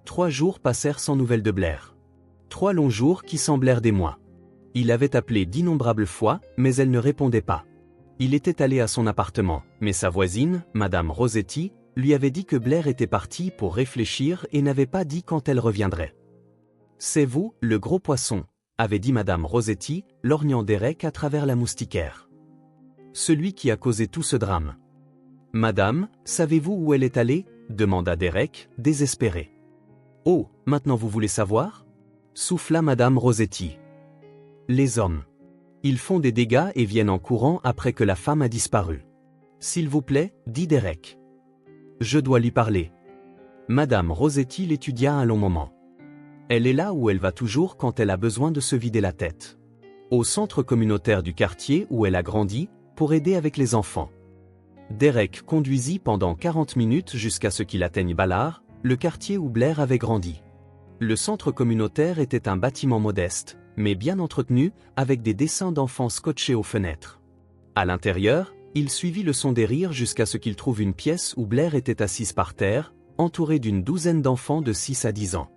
3 jours passèrent sans nouvelles de Blair. 3 longs jours qui semblèrent des mois. Il avait appelé d'innombrables fois, mais elle ne répondait pas. Il était allé à son appartement, mais sa voisine, Madame Rossetti, lui avait dit que Blair était partie pour réfléchir et n'avait pas dit quand elle reviendrait. « C'est vous, le gros poisson », avait dit Madame Rossetti, lorgnant Derek à travers la moustiquaire. « Celui qui a causé tout ce drame. »« Madame, savez-vous où elle est allée ?» demanda Derek, désespéré. « Oh, maintenant vous voulez savoir ?» souffla Madame Rossetti. « Les hommes. Ils font des dégâts et viennent en courant après que la femme a disparu. S'il vous plaît, dit Derek. Je dois lui parler. Madame Rossetti l'étudia un long moment. Elle est là où elle va toujours quand elle a besoin de se vider la tête. Au centre communautaire du quartier où elle a grandi, pour aider avec les enfants. Derek conduisit pendant 40 minutes jusqu'à ce qu'il atteigne Ballard, le quartier où Blair avait grandi. Le centre communautaire était un bâtiment modeste, mais bien entretenu, avec des dessins d'enfants scotchés aux fenêtres. À l'intérieur, il suivit le son des rires jusqu'à ce qu'il trouve une pièce où Blair était assise par terre, entourée d'une douzaine d'enfants de 6 à 10 ans.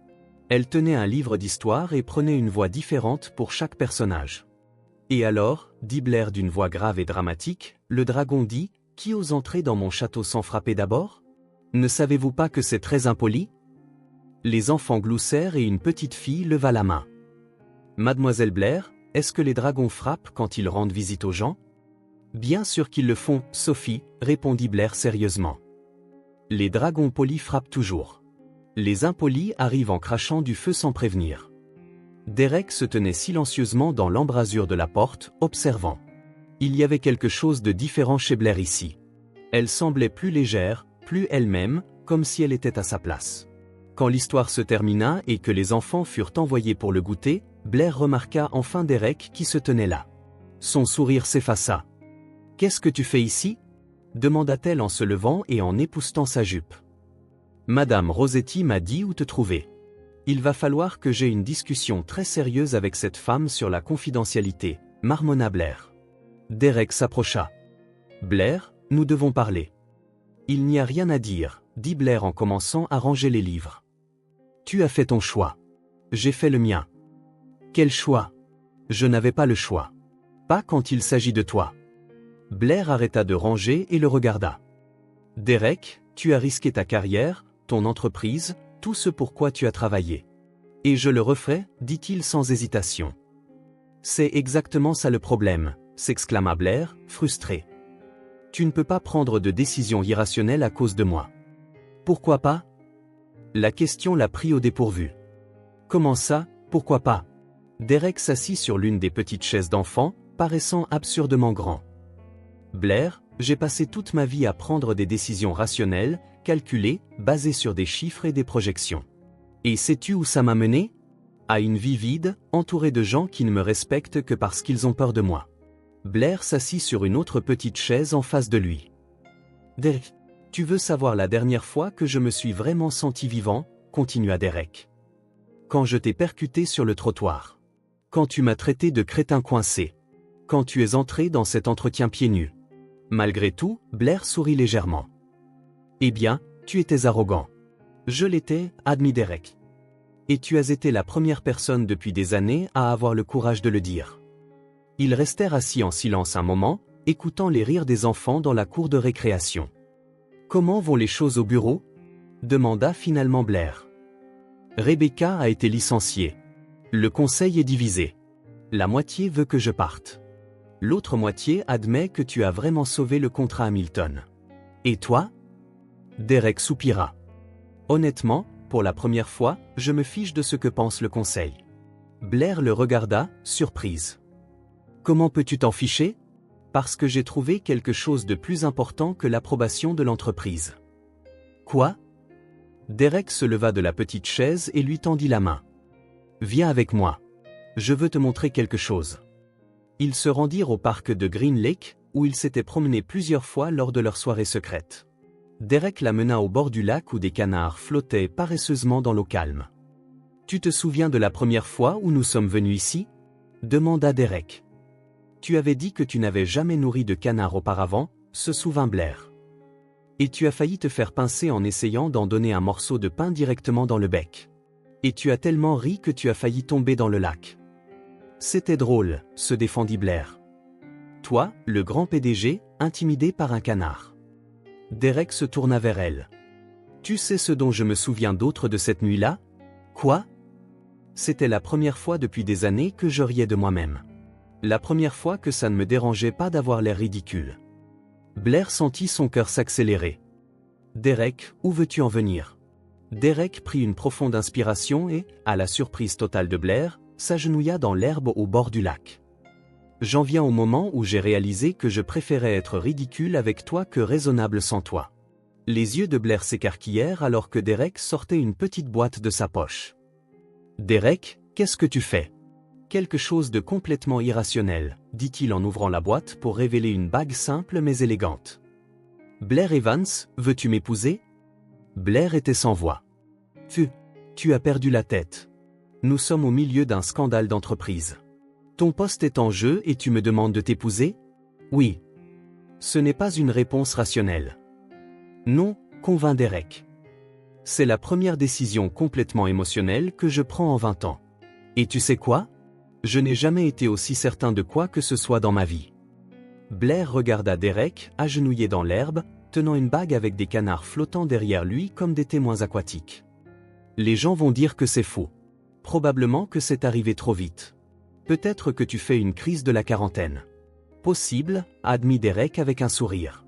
Elle tenait un livre d'histoire et prenait une voix différente pour chaque personnage. « Et alors » dit Blair d'une voix grave et dramatique, « le dragon dit, qui ose entrer dans mon château sans frapper d'abord? Ne savez-vous pas que c'est très impoli? Les enfants gloussèrent et une petite fille leva la main. Mademoiselle Blair, est-ce que les dragons frappent quand ils rendent visite aux gens? Bien sûr qu'ils le font, Sophie, répondit Blair sérieusement. Les dragons polis frappent toujours. Les impolis arrivent en crachant du feu sans prévenir. Derek se tenait silencieusement dans l'embrasure de la porte, observant. Il y avait quelque chose de différent chez Blair ici. Elle semblait plus légère, plus elle-même, comme si elle était à sa place. Quand l'histoire se termina et que les enfants furent envoyés pour le goûter, Blair remarqua enfin Derek qui se tenait là. Son sourire s'effaça. « Qu'est-ce que tu fais ici ?» demanda-t-elle en se levant et en époussetant sa jupe. « Madame Rossetti m'a dit où te trouver. Il va falloir que j'aie une discussion très sérieuse avec cette femme sur la confidentialité, » marmonna Blair. Derek s'approcha. « Blair, nous devons parler. »« Il n'y a rien à dire, » dit Blair en commençant à ranger les livres. « Tu as fait ton choix. J'ai fait le mien. » « Quel choix? Je n'avais pas le choix. Pas quand il s'agit de toi. » Blair arrêta de ranger et le regarda. « Derek, tu as risqué ta carrière, ton entreprise, tout ce pour quoi tu as travaillé. Et je le referai, dit-il sans hésitation. « C'est exactement ça le problème, » s'exclama Blair, frustré. « Tu ne peux pas prendre de décision irrationnelle à cause de moi. »« Pourquoi pas ?» La question l'a pris au dépourvu. « Comment ça, pourquoi pas ?» Derek s'assit sur l'une des petites chaises d'enfant, paraissant absurdement grand. « Blair, j'ai passé toute ma vie à prendre des décisions rationnelles, calculées, basées sur des chiffres et des projections. Et sais-tu où ça m'a mené? À une vie vide, entourée de gens qui ne me respectent que parce qu'ils ont peur de moi. » Blair s'assit sur une autre petite chaise en face de lui. « Derek, tu veux savoir la dernière fois que je me suis vraiment senti vivant ?» continua Derek. « Quand je t'ai percuté sur le trottoir. Quand tu m'as traité de crétin coincé. Quand tu es entré dans cet entretien pieds nus. » Malgré tout, Blair sourit légèrement. « Eh bien, tu étais arrogant. »« Je l'étais, » admit Derek. « Et tu as été la première personne depuis des années à avoir le courage de le dire. » Ils restèrent assis en silence un moment, écoutant les rires des enfants dans la cour de récréation. « Comment vont les choses au bureau ?» demanda finalement Blair. « Rebecca a été licenciée. Le conseil est divisé. La moitié veut que je parte. L'autre moitié admet que tu as vraiment sauvé le contrat Hamilton. Et toi ?» Derek soupira. « Honnêtement, pour la première fois, je me fiche de ce que pense le conseil. » Blair le regarda, surprise. « Comment peux-tu t'en ficher? Parce que j'ai trouvé quelque chose de plus important que l'approbation de l'entreprise. » Quoi? Derek se leva de la petite chaise et lui tendit la main. « Viens avec moi. Je veux te montrer quelque chose. » Ils se rendirent au parc de Green Lake, où ils s'étaient promenés plusieurs fois lors de leur soirée secrète. Derek la mena au bord du lac où des canards flottaient paresseusement dans l'eau calme. « Tu te souviens de la première fois où nous sommes venus ici? » demanda Derek. « Tu avais dit que tu n'avais jamais nourri de canards auparavant, » se souvint Blair. « Et tu as failli te faire pincer en essayant d'en donner un morceau de pain directement dans le bec. Et tu as tellement ri que tu as failli tomber dans le lac. » C'était drôle, se défendit Blair. Toi, le grand PDG, intimidé par un canard. Derek se tourna vers elle. Tu sais ce dont je me souviens d'autre de cette nuit-là? Quoi? C'était la première fois depuis des années que je riais de moi-même. La première fois que ça ne me dérangeait pas d'avoir l'air ridicule. Blair sentit son cœur s'accélérer. Derek, où veux-tu en venir? Derek prit une profonde inspiration et, à la surprise totale de Blair, s'agenouilla dans l'herbe au bord du lac. J'en viens au moment où j'ai réalisé que je préférais être ridicule avec toi que raisonnable sans toi. Les yeux de Blair s'écarquillèrent alors que Derek sortait une petite boîte de sa poche. Derek, qu'est-ce que tu fais? Quelque chose de complètement irrationnel, dit-il en ouvrant la boîte pour révéler une bague simple mais élégante. Blair Evans, veux-tu m'épouser? Blair était sans voix. Tu as perdu la tête. Nous sommes au milieu d'un scandale d'entreprise. Ton poste est en jeu et tu me demandes de t'épouser? Oui. Ce n'est pas une réponse rationnelle. Non, convint Derek. C'est la première décision complètement émotionnelle que je prends en 20 ans. Et tu sais quoi? Je n'ai jamais été aussi certain de quoi que ce soit dans ma vie. Blair regarda Derek, agenouillé dans l'herbe, tenant une bague avec des canards flottant derrière lui comme des témoins aquatiques. Les gens vont dire que c'est faux. Probablement que c'est arrivé trop vite. Peut-être que tu fais une crise de la quarantaine. Possible, admit Derek avec un sourire.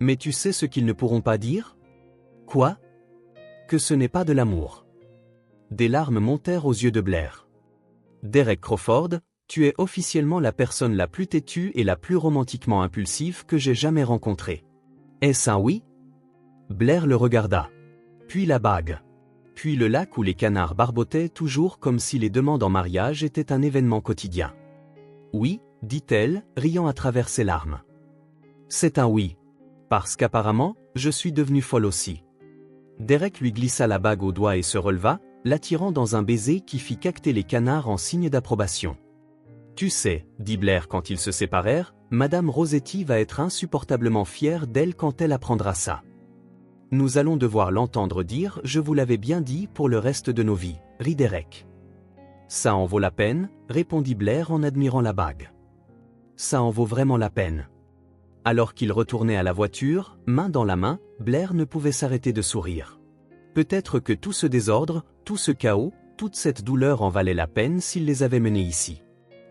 Mais tu sais ce qu'ils ne pourront pas dire? Quoi? Que ce n'est pas de l'amour. Des larmes montèrent aux yeux de Blair. Derek Crawford, tu es officiellement la personne la plus têtue et la plus romantiquement impulsive que j'ai jamais rencontrée. Est-ce un oui? Blair le regarda. Puis la bague. Puis le lac où les canards barbotaient toujours comme si les demandes en mariage étaient un événement quotidien. Oui, dit-elle, riant à travers ses larmes. C'est un oui. Parce qu'apparemment, je suis devenue folle aussi. Derek lui glissa la bague au doigt et se releva, l'attirant dans un baiser qui fit caqueter les canards en signe d'approbation. Tu sais, dit Blair quand ils se séparèrent, Madame Rossetti va être insupportablement fière d'elle quand elle apprendra ça. Nous allons devoir l'entendre dire « Je vous l'avais bien dit » pour le reste de nos vies, rit Derek. Ça en vaut la peine, répondit Blair en admirant la bague. Ça en vaut vraiment la peine. Alors qu'il retournait à la voiture, main dans la main, Blair ne pouvait s'arrêter de sourire. Peut-être que tout ce désordre, tout ce chaos, toute cette douleur en valait la peine s'il les avait menés ici.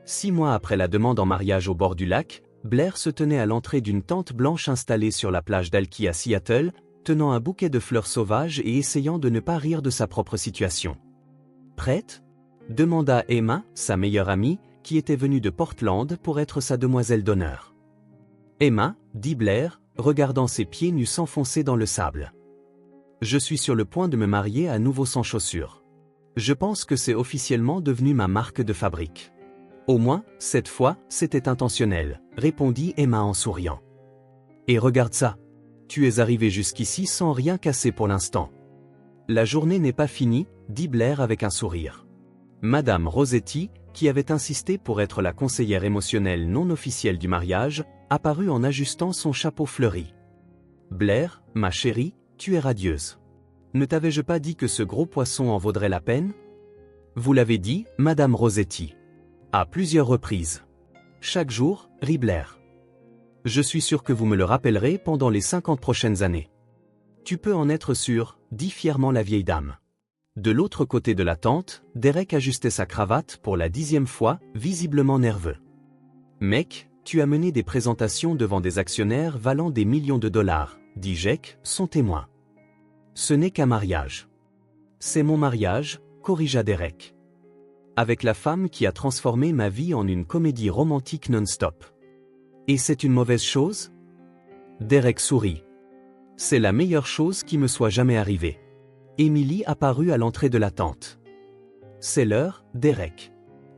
6 mois après la demande en mariage au bord du lac, Blair se tenait à l'entrée d'une tente blanche installée sur la plage d'Alki à Seattle, tenant un bouquet de fleurs sauvages et essayant de ne pas rire de sa propre situation. « Prête ?» demanda Emma, sa meilleure amie, qui était venue de Portland pour être sa demoiselle d'honneur. « Emma, » dit Blair, regardant ses pieds nus s'enfoncer dans le sable. « Je suis sur le point de me marier à nouveau sans chaussures. Je pense que c'est officiellement devenu ma marque de fabrique. » Au moins, cette fois, c'était intentionnel, répondit Emma en souriant. Et regarde ça. Tu es arrivé jusqu'ici sans rien casser pour l'instant. La journée n'est pas finie, dit Blair avec un sourire. Madame Rossetti, qui avait insisté pour être la conseillère émotionnelle non officielle du mariage, apparut en ajustant son chapeau fleuri. Blair, ma chérie, tu es radieuse. Ne t'avais-je pas dit que ce gros poisson en vaudrait la peine? Vous l'avez dit, Madame Rossetti. À plusieurs reprises. Chaque jour, rit Blair. Je suis sûr que vous me le rappellerez pendant les 50 prochaines années. Tu peux en être sûr, dit fièrement la vieille dame. De l'autre côté de la tente, Derek ajustait sa cravate pour la 10e fois, visiblement nerveux. Mec, tu as mené des présentations devant des actionnaires valant des millions de dollars, dit Jake, son témoin. Ce n'est qu'un mariage. C'est mon mariage, corrigea Derek. Avec la femme qui a transformé ma vie en une comédie romantique non-stop. Et c'est une mauvaise chose? Derek sourit. C'est la meilleure chose qui me soit jamais arrivée. Emily apparut à l'entrée de la tente. C'est l'heure, Derek.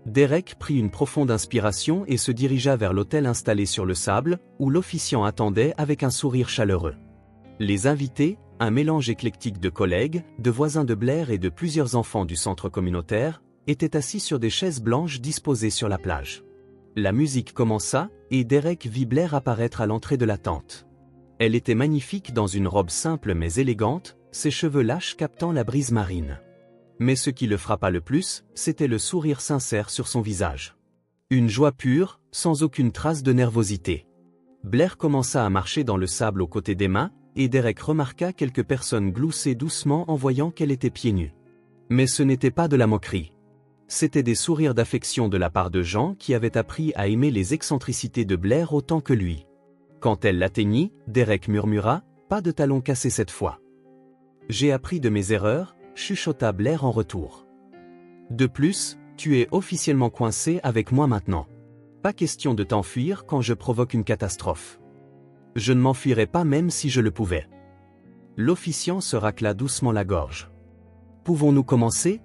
Derek prit une profonde inspiration et se dirigea vers l'autel installé sur le sable, où l'officiant attendait avec un sourire chaleureux. Les invités, un mélange éclectique de collègues, de voisins de Blair et de plusieurs enfants du centre communautaire, étaient assis sur des chaises blanches disposées sur la plage. La musique commença, et Derek vit Blair apparaître à l'entrée de la tente. Elle était magnifique dans une robe simple mais élégante, ses cheveux lâches captant la brise marine. Mais ce qui le frappa le plus, c'était le sourire sincère sur son visage. Une joie pure, sans aucune trace de nervosité. Blair commença à marcher dans le sable aux côtés d'Emma, et Derek remarqua quelques personnes glousser doucement en voyant qu'elle était pieds nus. Mais ce n'était pas de la moquerie. C'étaient des sourires d'affection de la part de gens qui avaient appris à aimer les excentricités de Blair autant que lui. Quand elle l'atteignit, Derek murmura, « Pas de talons cassés cette fois. » J'ai appris de mes erreurs, chuchota Blair en retour. De plus, tu es officiellement coincé avec moi maintenant. Pas question de t'enfuir quand je provoque une catastrophe. Je ne m'enfuirai pas même si je le pouvais. L'officiant se racla doucement la gorge. Pouvons-nous commencer?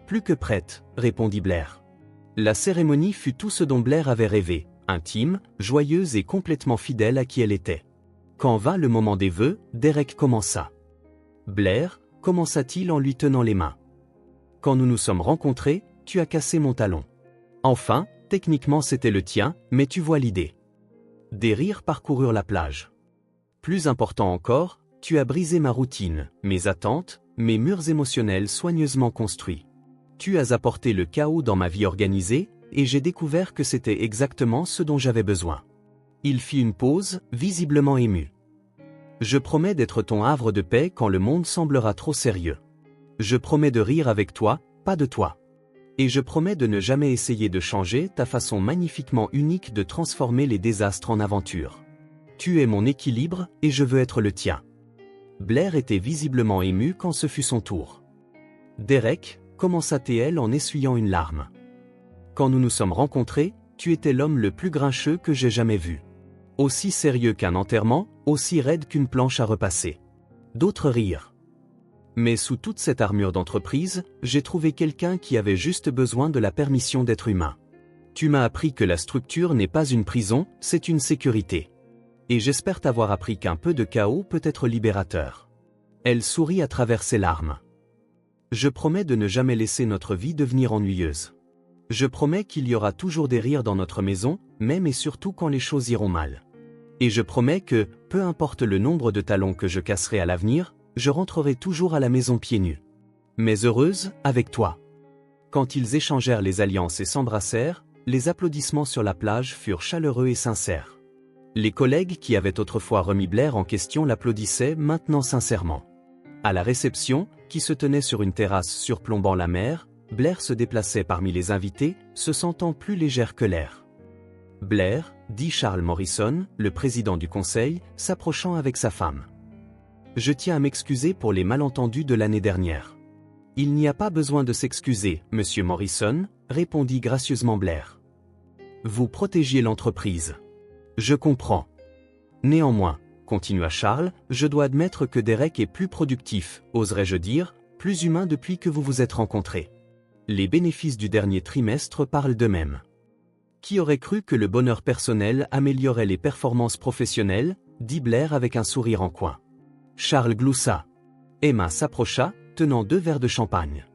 Plus que prête, répondit Blair. La cérémonie fut tout ce dont Blair avait rêvé, intime, joyeuse et complètement fidèle à qui elle était. Quand vint le moment des vœux, Derek commença. Blair, commença-t-il en lui tenant les mains. Quand nous nous sommes rencontrés, tu as cassé mon talon. Enfin, techniquement c'était le tien, mais tu vois l'idée. Des rires parcoururent la plage. Plus important encore, tu as brisé ma routine, mes attentes, mes murs émotionnels soigneusement construits. Tu as apporté le chaos dans ma vie organisée, et j'ai découvert que c'était exactement ce dont j'avais besoin. Il fit une pause, visiblement ému. Je promets d'être ton havre de paix quand le monde semblera trop sérieux. Je promets de rire avec toi, pas de toi. Et je promets de ne jamais essayer de changer ta façon magnifiquement unique de transformer les désastres en aventures. Tu es mon équilibre et je veux être le tien. Blair était visiblement ému quand ce fut son tour. Derek, commença-t-elle en essuyant une larme. Quand nous nous sommes rencontrés, tu étais l'homme le plus grincheux que j'ai jamais vu. Aussi sérieux qu'un enterrement, aussi raide qu'une planche à repasser. D'autres rirent. Mais sous toute cette armure d'entreprise, j'ai trouvé quelqu'un qui avait juste besoin de la permission d'être humain. Tu m'as appris que la structure n'est pas une prison, c'est une sécurité. Et j'espère t'avoir appris qu'un peu de chaos peut être libérateur. Elle sourit à travers ses larmes. Je promets de ne jamais laisser notre vie devenir ennuyeuse. Je promets qu'il y aura toujours des rires dans notre maison, même et surtout quand les choses iront mal. Et je promets que, peu importe le nombre de talons que je casserai à l'avenir, je rentrerai toujours à la maison pieds nus. Mais heureuse, avec toi. Quand ils échangèrent les alliances et s'embrassèrent, les applaudissements sur la plage furent chaleureux et sincères. Les collègues qui avaient autrefois remis Blair en question l'applaudissaient maintenant sincèrement. À la réception, qui se tenait sur une terrasse surplombant la mer, Blair se déplaçait parmi les invités, se sentant plus légère que l'air. Blair, dit Charles Morrison, le président du conseil, s'approchant avec sa femme. Je tiens à m'excuser pour les malentendus de l'année dernière. Il n'y a pas besoin de s'excuser, monsieur Morrison, répondit gracieusement Blair. Vous protégiez l'entreprise. Je comprends. Néanmoins, continua Charles, je dois admettre que Derek est plus productif, oserais-je dire, plus humain depuis que vous vous êtes rencontrés. Les bénéfices du dernier trimestre parlent d'eux-mêmes. Qui aurait cru que le bonheur personnel améliorait les performances professionnelles, dit Blair avec un sourire en coin. Charles gloussa. Emma s'approcha, tenant 2 verres de champagne.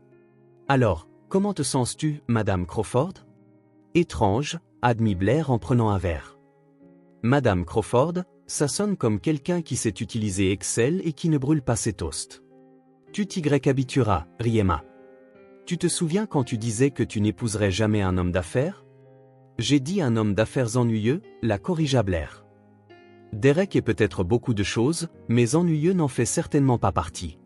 Alors, comment te sens-tu, Madame Crawford? Étrange, admit Blair en prenant un verre. Madame Crawford, ça sonne comme quelqu'un qui sait utiliser Excel et qui ne brûle pas ses toasts. Tu t'y habitueras, rit Emma. Tu te souviens quand tu disais que tu n'épouserais jamais un homme d'affaires? J'ai dit un homme d'affaires ennuyeux, la corrigea Blair. Derek est peut-être beaucoup de choses, mais ennuyeux n'en fait certainement pas partie.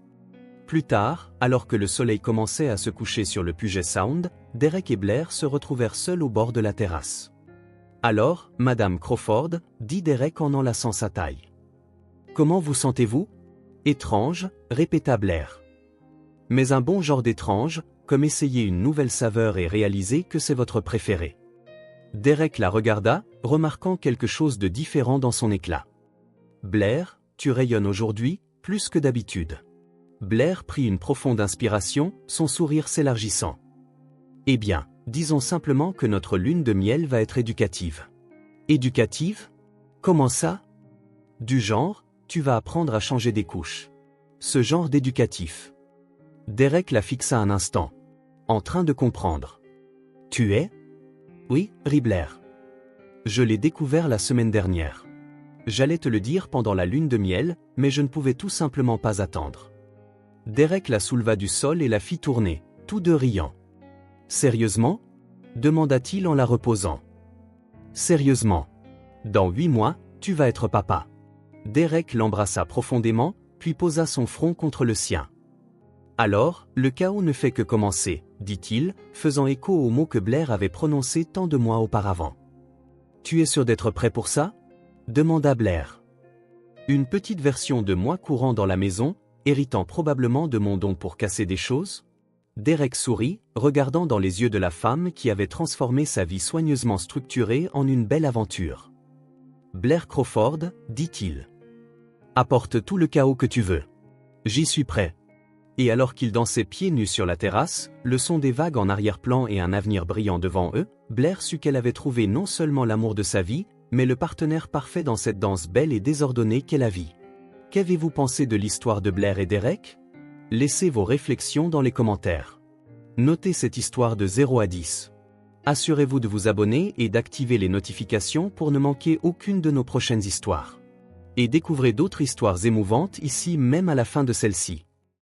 Plus tard, alors que le soleil commençait à se coucher sur le Puget Sound, Derek et Blair se retrouvèrent seuls au bord de la terrasse. Alors, Madame Crawford, dit Derek en enlaçant sa taille. Comment vous sentez-vous? Étrange, répéta Blair. Mais un bon genre d'étrange, comme essayer une nouvelle saveur et réaliser que c'est votre préféré. Derek la regarda, remarquant quelque chose de différent dans son éclat. Blair, tu rayonnes aujourd'hui, plus que d'habitude. Blair prit une profonde inspiration, son sourire s'élargissant. Eh bien, disons simplement que notre lune de miel va être éducative. Éducative? Comment ça? Du genre, tu vas apprendre à changer des couches. Ce genre d'éducatif. Derek la fixa un instant. En train de comprendre. Tu es? Oui, rit Blair. Je l'ai découvert la semaine dernière. J'allais te le dire pendant la lune de miel, mais je ne pouvais tout simplement pas attendre. Derek la souleva du sol et la fit tourner, tous deux riant. Sérieusement? Demanda-t-il en la reposant. Sérieusement. Dans 8 mois, tu vas être papa. Derek l'embrassa profondément, puis posa son front contre le sien. Alors, le chaos ne fait que commencer, dit-il, faisant écho aux mots que Blair avait prononcés tant de mois auparavant. Tu es sûr d'être prêt pour ça? Demanda Blair. Une petite version de moi courant dans la maison, héritant probablement de mon don pour casser des choses? Derek sourit, regardant dans les yeux de la femme qui avait transformé sa vie soigneusement structurée en une belle aventure. Blair Crawford, dit-il. Apporte tout le chaos que tu veux. J'y suis prêt. Et alors qu'ils dansaient pieds nus sur la terrasse, le son des vagues en arrière-plan et un avenir brillant devant eux, Blair sut qu'elle avait trouvé non seulement l'amour de sa vie, mais le partenaire parfait dans cette danse belle et désordonnée qu'est la vie. Qu'avez-vous pensé de l'histoire de Blair et Derek? Laissez vos réflexions dans les commentaires. Notez cette histoire de 0 à 10. Assurez-vous de vous abonner et d'activer les notifications pour ne manquer aucune de nos prochaines histoires. Et découvrez d'autres histoires émouvantes ici même à la fin de celle-ci.